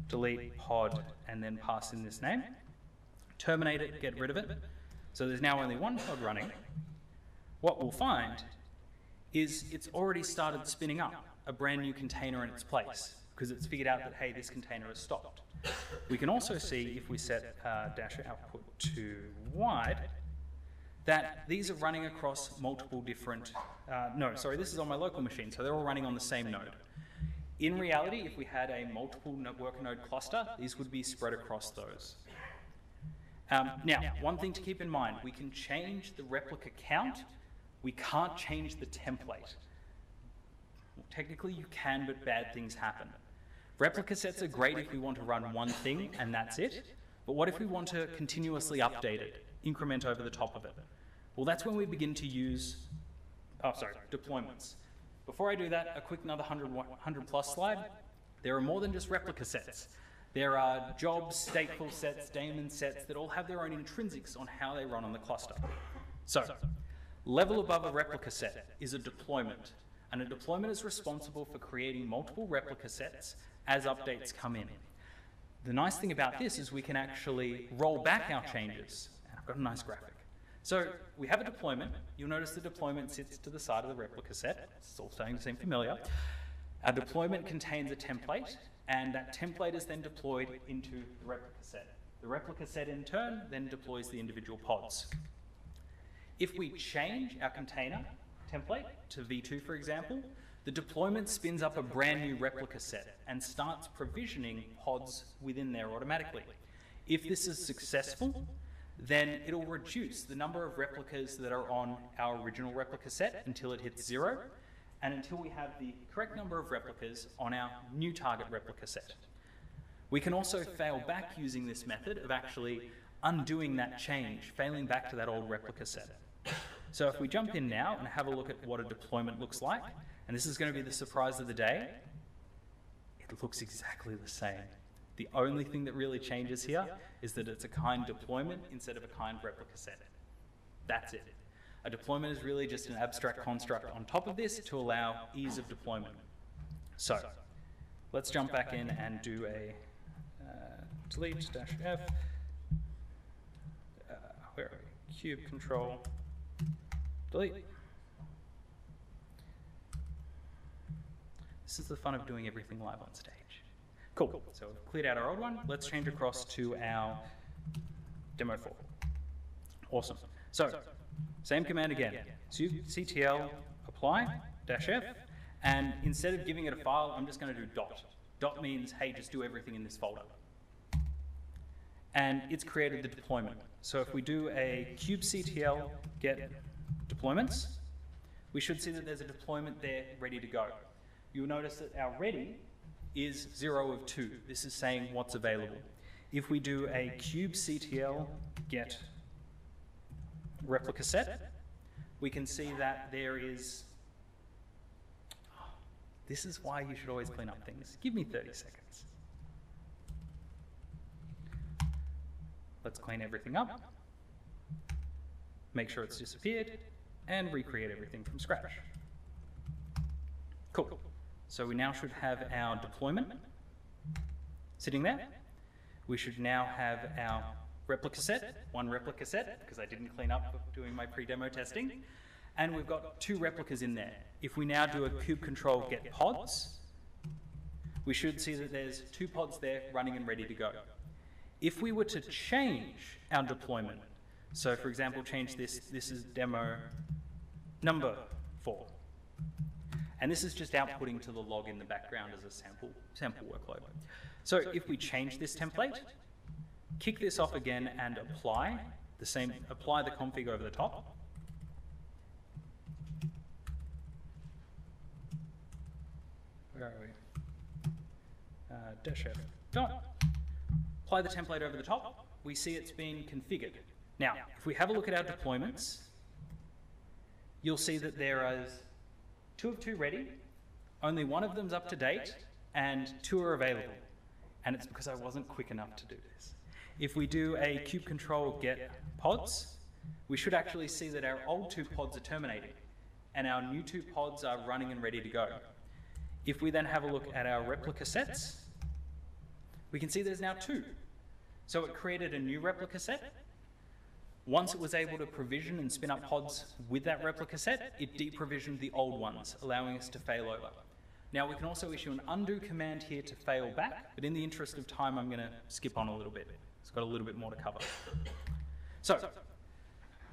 delete pod and then pass in this name, terminate it, get rid of it, so there's now only 1 pod running, what we'll find is it's already started spinning up a brand new container in its place because it's figured out that, hey, this container has stopped. We can also see if we set dash output to wide that these are running across multiple different, this is on my local machine, so they're all running on the same node. In reality, if we had a multiple worker node cluster, these would be spread across those. Now, one thing to keep in mind, we can change the replica count. We can't change the template. Well, technically you can, but bad things happen. Replica sets are great if we want to run one thing and that's it, but what if we want to continuously update it, increment over the top of it? Well, that's when we begin to use, deployments. Before I do that, a quick another 100 plus slide. There are more than just replica sets. There are jobs, stateful sets, daemon sets that all have their own intrinsics on how they run on the cluster. So, level above a replica set is a deployment, and a deployment is responsible for creating multiple replica sets as updates come in. The nice thing about this is we can actually roll back our changes, and I've got a nice graphic. So we have a deployment. You'll notice the deployment sits to the side of the replica set. It's all starting to seem familiar. Our deployment contains a template, and that template is then deployed into the replica set. The replica set in turn then deploys the individual pods. If we change our container template to v2, for example, the deployment spins up a brand new replica set and starts provisioning pods within there automatically. If this is successful, then it'll reduce the number of replicas that are on our original replica set until it hits 0, and until we have the correct number of replicas on our new target replica set. We can also fail back using this method of actually undoing that change, failing back to that old replica set. So if we jump in now and have a look at what a deployment looks like, and this is going to be the surprise of the day, it looks exactly the same. The only thing that really changes here is that it's a kind deployment instead of a kind replica set. That's it. A deployment is really just an abstract construct on top of this to allow ease of deployment. So let's jump back in and do a delete-f, where are we? Kube control, delete. This is the fun of doing everything live on stage. Cool, so we've cleared out our old one. Let's change across to our demo 4. Awesome. So, same command again. ctl apply -f, and instead of giving it a file, I'm just going to do dot. Dot means, hey, just do everything in this folder. And it's created the deployment. So if we do a kubectl get deployments, we should see that there's a deployment there ready to go. You'll notice that our ready is 0 of 2. This is saying what's available. If we do a kubectl get replica set, we can see that there is, this is why you should always clean up things. Give me 30 seconds. Let's clean everything up, make sure it's disappeared, and recreate everything from scratch. Cool. So we now should have our deployment sitting there. We should now have our replica set, one replica set, because I didn't clean up doing my pre-demo testing. And we've got 2 replicas in there. If we now do a kube control get pods, we should see that there's 2 pods there running and ready to go. If we were to change our deployment, so for example, change this is demo number 4. And this is just outputting to the log in the background as a sample workload. So if we change this template, kick this off again and apply the config over the top. Where are we? -f dot. Apply the template over the top. We see it's been configured. Now, if we have a look at our deployments, you'll see that there is 2 of 2 ready, only 1 of them's up to date, and 2 are available. And it's because I wasn't quick enough to do this. If we do a kube control get pods, we should actually see that our old 2 pods are terminating, and our new 2 pods are running and ready to go. If we then have a look at our replica sets, we can see there's now 2. So it created a new replica set. Once it was able to provision and spin up pods with that replica set, it deprovisioned the old ones, allowing us to fail over. Now we can also issue an undo command here to fail back, but in the interest of time, I'm going to skip on a little bit. It's got a little bit more to cover. So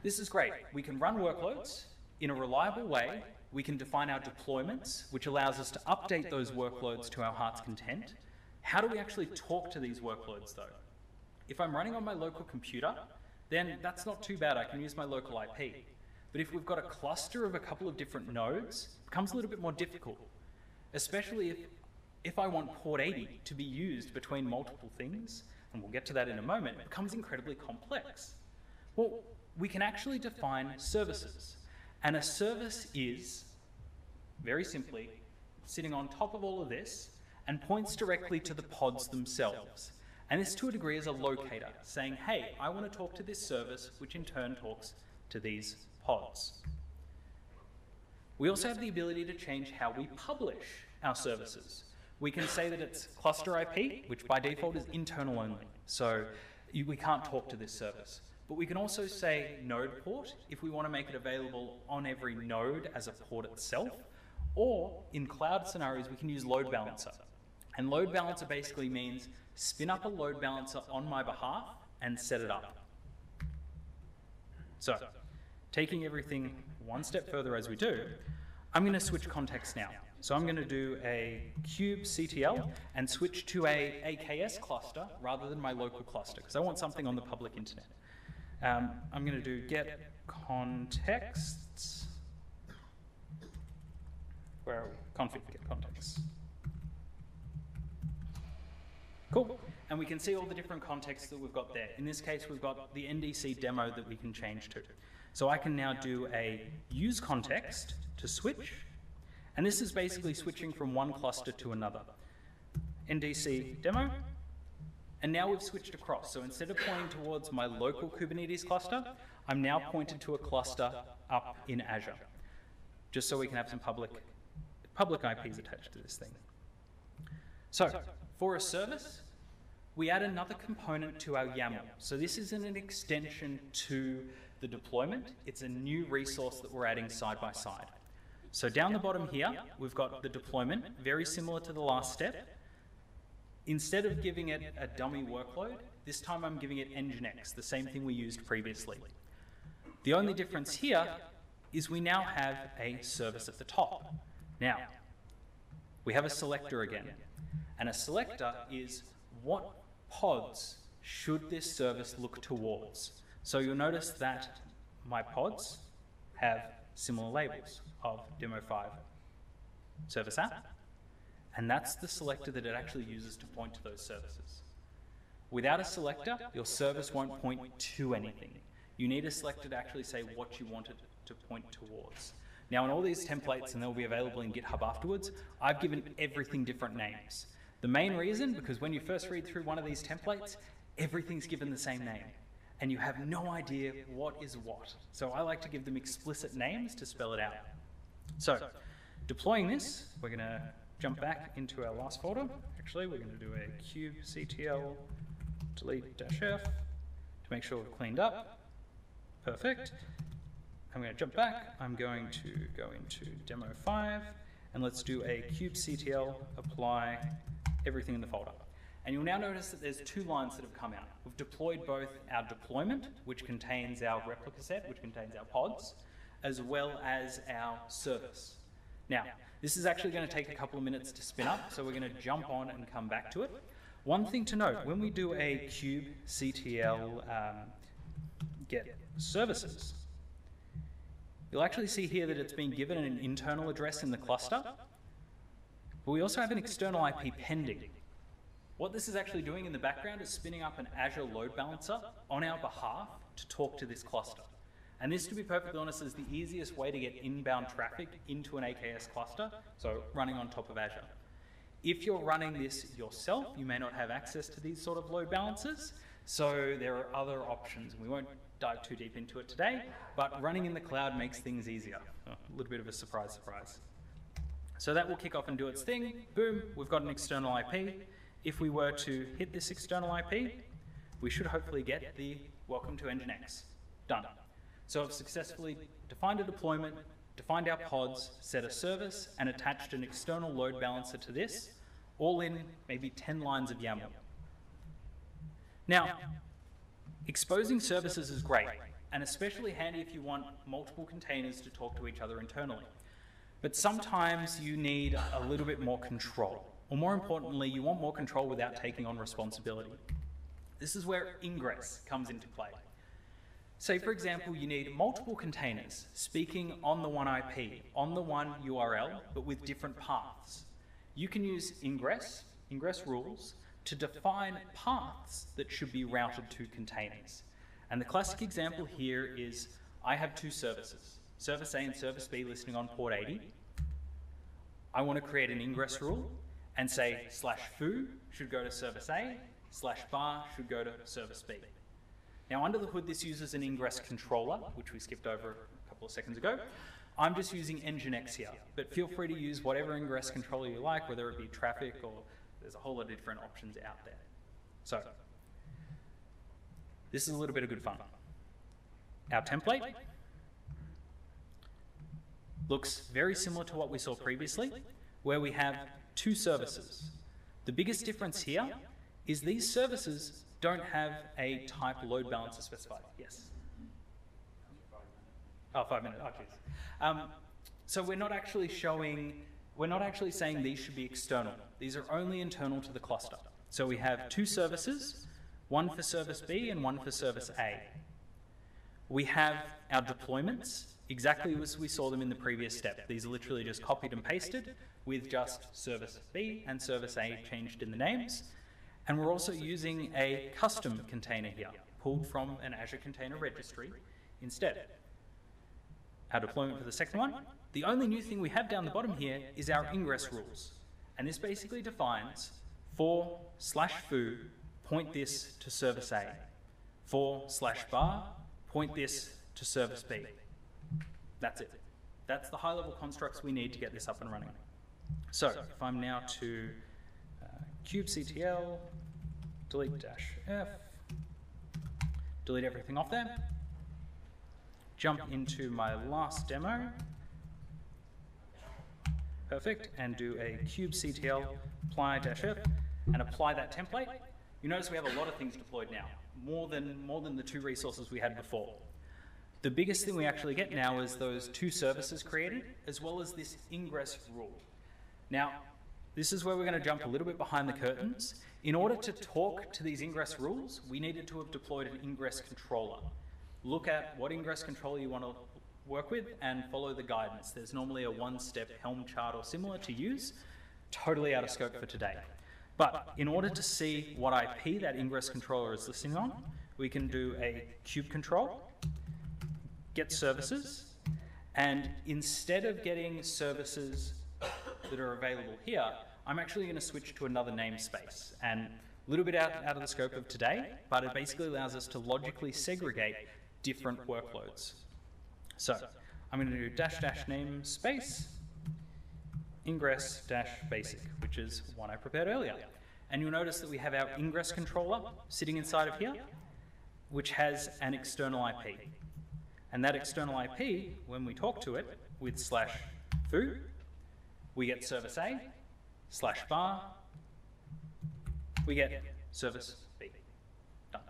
this is great. We can run workloads in a reliable way. We can define our deployments, which allows us to update those workloads to our heart's content. How do we actually talk to these workloads, though? If I'm running on my local computer, then that's not too bad. I can use my local IP. But if we've got a cluster of a couple of different nodes, it becomes a little bit more difficult, especially if I want port 80 to be used between multiple things, and we'll get to that in a moment. It becomes incredibly complex. Well, we can actually define services. And a service is, very simply, sitting on top of all of this and points directly to the pods themselves. And this, to a degree, is a locator, saying, hey, I want to talk to this service, which in turn talks to these pods. We also have the ability to change how we publish our services. We can say that it's cluster IP, which by default is internal only, so we can't talk to this service. But we can also say node port if we want to make it available on every node as a port itself, or in cloud scenarios, we can use load balancer. And load balancer basically means spin up a load balancer on my behalf and set it up. So, taking everything one step further as we do, I'm going to switch context now. So I'm going to do a kubectl and switch to a AKS cluster rather than my local cluster, because I want something on the public internet. I'm going to do get contexts. Where are we? Config get context. Cool. And we can see all the different contexts that we've got there. In this case, we've got the NDC demo that we can change to. So I can now do a use context to switch. And this is basically switching from one cluster to another. NDC demo. And now we've switched across. So instead of pointing towards my local Kubernetes cluster, I'm now pointed to a cluster up in Azure, just so we can have some public IPs attached to this thing. So for a service, we add another component to our YAML. So this isn't an extension to the deployment. It's a new resource that we're adding side by side. So down the bottom here, we've got the deployment, very similar to the last step. Instead of giving it a dummy workload, this time I'm giving it Nginx, the same thing we used previously. The only difference here is we now have a service at the top. Now, we have a selector again. And a selector is what pods should this service look towards. So you'll notice that my pods have similar labels of Demo5 service app, and that's the selector that it actually uses to point to those services. Without a selector, your service won't point to anything. You need a selector to actually say what you want it to point towards. Now, in all these templates, and they'll be available in GitHub afterwards, I've given everything different names. The main reason, because when you first read through one of these templates, everything's given the same name, and you have no idea what is what. So I like to give them explicit names to spell it out. So, deploying this, we're going to jump back into our last folder. Actually, we're going to do a kubectl delete-f to make sure we've cleaned up. Perfect. I'm going to jump back. I'm going to go into demo5, and let's do a kubectl apply everything in the folder. And you'll now notice that there's two lines that have come out. We've deployed both our deployment, which contains our replica set, which contains our pods, as well as our service. Now, this is actually going to take a couple of minutes to spin up, so we're going to jump on and come back to it. One thing to note, when we do a kubectl get services, you'll actually see here that it's been given an internal address in the cluster, but we also have an external IP pending. What this is actually doing in the background is spinning up an Azure load balancer on our behalf to talk to this cluster. And this, to be perfectly honest, is the easiest way to get inbound traffic into an AKS cluster, so running on top of Azure. If you're running this yourself, you may not have access to these sort of load balancers, so there are other options. We won't dive too deep into it today, but running in the cloud makes things easier. A little bit of a surprise, surprise. So that will kick off and do its thing. Boom, we've got an external IP. If we were to hit this external IP, we should hopefully get the welcome to Nginx. Done. So I've successfully defined a deployment, defined our pods, set a service, and attached an external load balancer to this, all in maybe 10 lines of YAML. Now, exposing services is great, and especially handy if you want multiple containers to talk to each other internally. But sometimes you need a little bit more control. Or more importantly, you want more control without taking on responsibility. This is where ingress comes into play. Say, for example, you need multiple containers speaking on the one IP, on the one URL, but with different paths. You can use ingress rules, to define paths that should be routed to containers. And the classic example here is I have two services, service A and service B listening on port 80. I want to create an ingress rule and say /foo should go to service A, /bar should go to service B. Now under the hood this uses an ingress controller, which we skipped over a couple of seconds ago. I'm just using Nginx here, but feel free to use whatever ingress controller you like, whether it be traffic or there's a whole lot of different options out there. So this is a little bit of good fun. Our template looks very similar to what we saw previously, where we have two services. The biggest difference here is these services don't have a type load balancer specified. Yes? Oh, 5 minutes. Oh, jeez. So we're not actually saying these should be external. These are only internal to the cluster. So we have two services, one for service B and one for service A. We have our deployments, exactly as we saw them in the previous step. These are literally just copied and pasted with just service B and service A changed in the names. And we're also using a custom container here, pulled from an Azure Container Registry instead. Our deployment for the second one, the only new thing we have down the bottom here is our ingress rules. And this basically defines for/foo, point this to service A. For/bar, point this to service B. That's it. That's the high-level constructs we need to get this up and running. So if I'm now to kubectl, delete -f, delete everything off there, jump into my last demo, perfect, and do a kubectl apply -f and apply that template. You notice we have a lot of things deployed now, more than the two resources we had before. The biggest thing we actually get now is those two services created, as well as this ingress rule. Now, this is where we're going to jump a little bit behind the curtains. In order to talk to these ingress rules, we needed to have deployed an ingress controller. Look at what ingress controller you want to work with and follow the guidance. There's normally a one-step Helm chart or similar to use, totally out of scope for today. But in order to see what IP that ingress controller is listening on, we can do a kube control, get services, and instead of getting services that are available here, I'm actually going to switch to another namespace. And a little bit out of the scope of today, but it basically allows us to logically segregate different workloads. So I'm going to do --namespace ingress-basic, which is one I prepared earlier. And you'll notice that we have our ingress controller sitting inside of here, which has an external IP. And that external IP, when we talk to it with /foo, we get service A, /bar, we get service B. Done.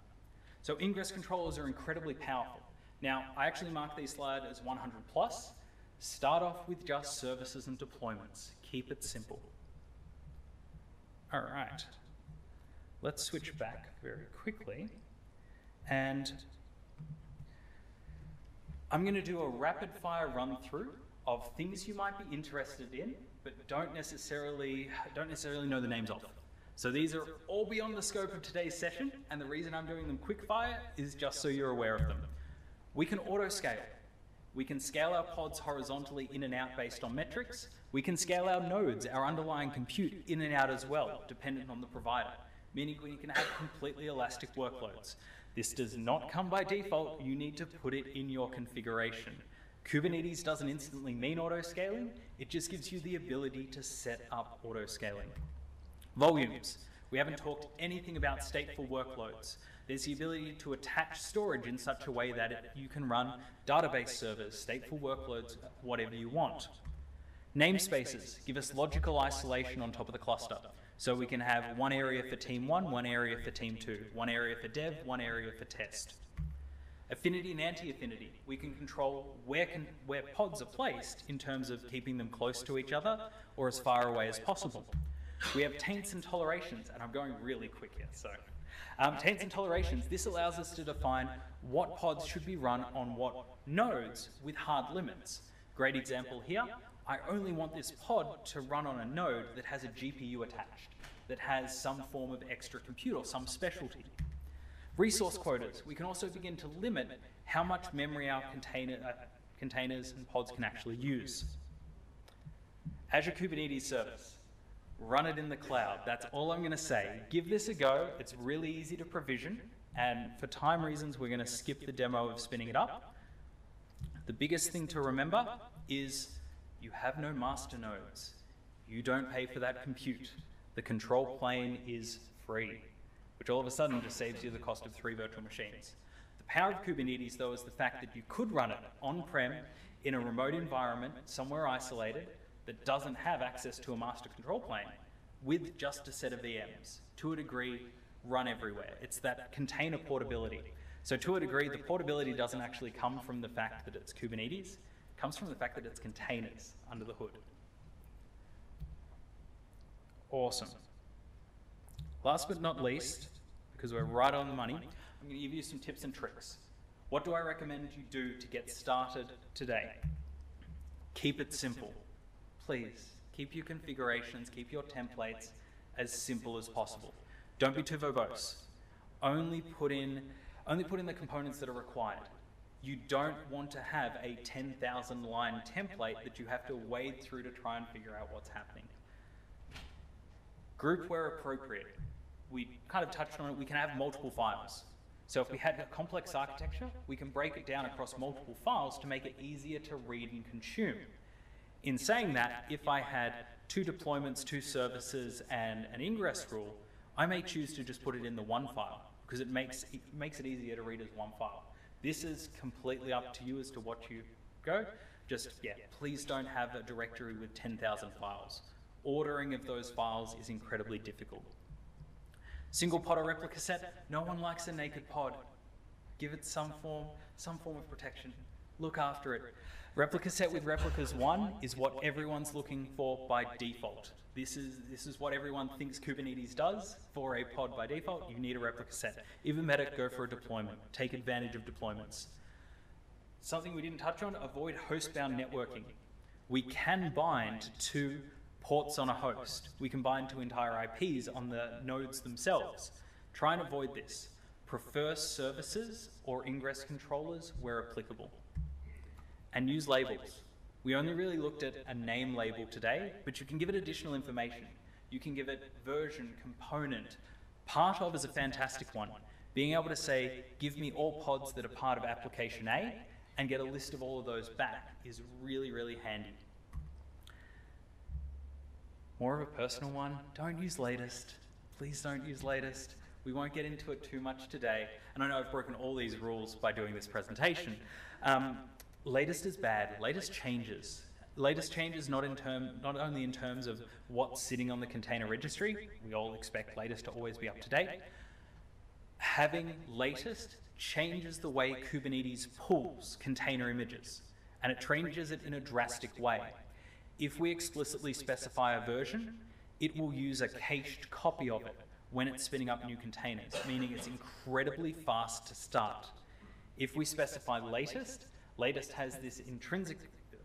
So ingress controllers are incredibly powerful. Now, I actually mark these slides as 100 plus. Start off with just services and deployments. Keep it simple. All right. Let's switch back very quickly. And I'm going to do a rapid-fire run-through of things you might be interested in, but don't necessarily know the names of. So these are all beyond the scope of today's session, and the reason I'm doing them quick-fire is just so you're aware of them. We can auto-scale. We can scale our pods horizontally in and out based on metrics. We can scale our nodes, our underlying compute, in and out as well, dependent on the provider, meaning we can have completely elastic workloads. This does not come by default. You need to put it in your configuration. Kubernetes doesn't instantly mean auto-scaling. It just gives you the ability to set up auto-scaling. Volumes. We haven't talked anything about stateful workloads. There's the ability to attach storage in such a way that you can run database servers, stateful workloads, whatever you want. Namespaces give us logical isolation on top of the cluster. So we can have one area for team 1, one area for team 2, one area for dev, one area for test. Affinity and anti-affinity. We can control where pods are placed in terms of keeping them close to each other or as far away as possible. We have taints and tolerations, and I'm going really quick here, so. Taints and tolerations, this allows us to define what pods should be run on what nodes with hard limits. Great example here, I only want this pod to run on a node that has a GPU attached, that has some form of extra compute or some specialty. Resource quotas, we can also begin to limit how much memory our containers and pods can actually use. Azure Kubernetes Service. Run it in the cloud. That's all I'm going to say. Give this a go. It's really easy to provision, and for time reasons, we're going to skip the demo of spinning it up. The biggest thing to remember is you have no master nodes. You don't pay for that compute. The control plane is free, which all of a sudden just saves you the cost of 3 virtual machines. The power of Kubernetes, though, is the fact that you could run it on-prem in a remote environment, somewhere isolated, that doesn't have access to a master control plane with just a set of VMs. To a degree, run everywhere. It's that container portability. So to a degree, the portability doesn't actually come from the fact that it's Kubernetes, it comes from the fact that it's containers under the hood. Awesome. Last but not least, because we're right on the money, I'm going to give you some tips and tricks. What do I recommend you do to get started today? Keep it simple. Please, keep your configurations, keep your templates as simple as possible. Don't be too verbose. Only put in the components that are required. You don't want to have a 10,000 line template that you have to wade through to try and figure out what's happening. Group where appropriate. We kind of touched on it, we can have multiple files. So if we had a complex architecture, we can break it down across multiple files to make it easier to read and consume. In saying that, if I had 2 deployments, 2 services, and an ingress rule, I may choose to just put it in the one file because it makes it easier to read as one file. This is completely up to you as to what you go. Just, yeah, please don't have a directory with 10,000 files. Ordering of those files is incredibly difficult. Single pod or replica set, no one likes a naked pod. Give it some form of protection. Look after it. Replica set with replicas 1 is what everyone's looking for by default. This is what everyone thinks Kubernetes does for a pod by default. You need a replica set. Even better, go for a deployment. Take advantage of deployments. Something we didn't touch on, avoid host-bound networking. We can bind to ports on a host. We can bind to entire IPs on the nodes themselves. Try and avoid this. Prefer services or ingress controllers where applicable. And use labels. We only really looked at a name label today, but you can give it additional information. You can give it version, component. Part of is a fantastic one. Being able to say, give me all pods that are part of application A, and get a list of all of those back is really, really handy. More of a personal one, don't use latest. Please don't use latest. We won't get into it too much today, and I know I've broken all these rules by doing this presentation. Latest is bad. Latest changes. Latest changes not only in terms of what's sitting on the container registry. We all expect latest to always be up to date. Having latest changes the way Kubernetes pulls container images, and it changes it in a drastic way. If we explicitly specify a version, it will use a cached copy of it when it's spinning up new containers, meaning it's incredibly fast to start. If we specify latest, latest has this intrinsic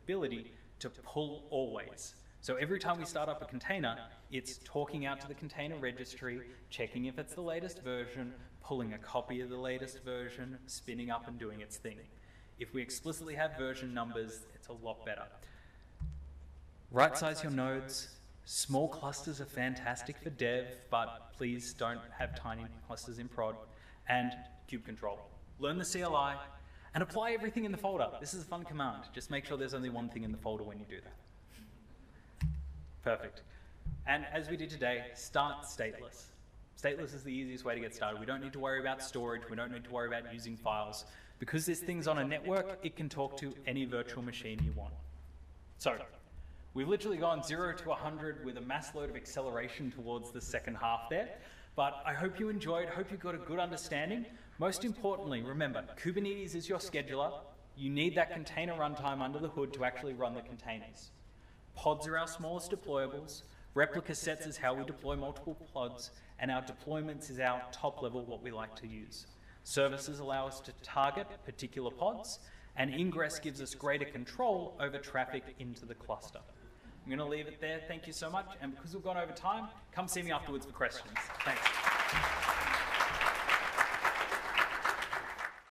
ability to pull always. So every time we start up a container, it's talking out to the container registry, checking if it's the latest version, pulling a copy of the latest version, spinning up and doing its thing. If we explicitly have version numbers, it's a lot better. Right-size your nodes. Small clusters are fantastic for dev, but please don't have tiny clusters in prod. And kube control. Learn the CLI and apply everything in the folder. This is a fun command. Just make sure there's only one thing in the folder when you do that. Perfect. And as we did today, start stateless. Stateless is the easiest way to get started. We don't need to worry about storage. We don't need to worry about using files. Because this thing's on a network, it can talk to any virtual machine you want. So, we've literally gone 0 to 100 with a mass load of acceleration towards the second half there. But I hope you enjoyed, hope you got a good understanding. Most importantly, remember, Kubernetes is your scheduler. You need that container runtime under the hood to actually run the containers. Pods are our smallest deployables. Replica sets is how we deploy multiple pods. And our deployments is our top level, what we like to use. Services allow us to target particular pods. And ingress gives us greater control over traffic into the cluster. I'm going to leave it there. Thank you so much. And because we've gone over time, come see me afterwards for questions. Thanks.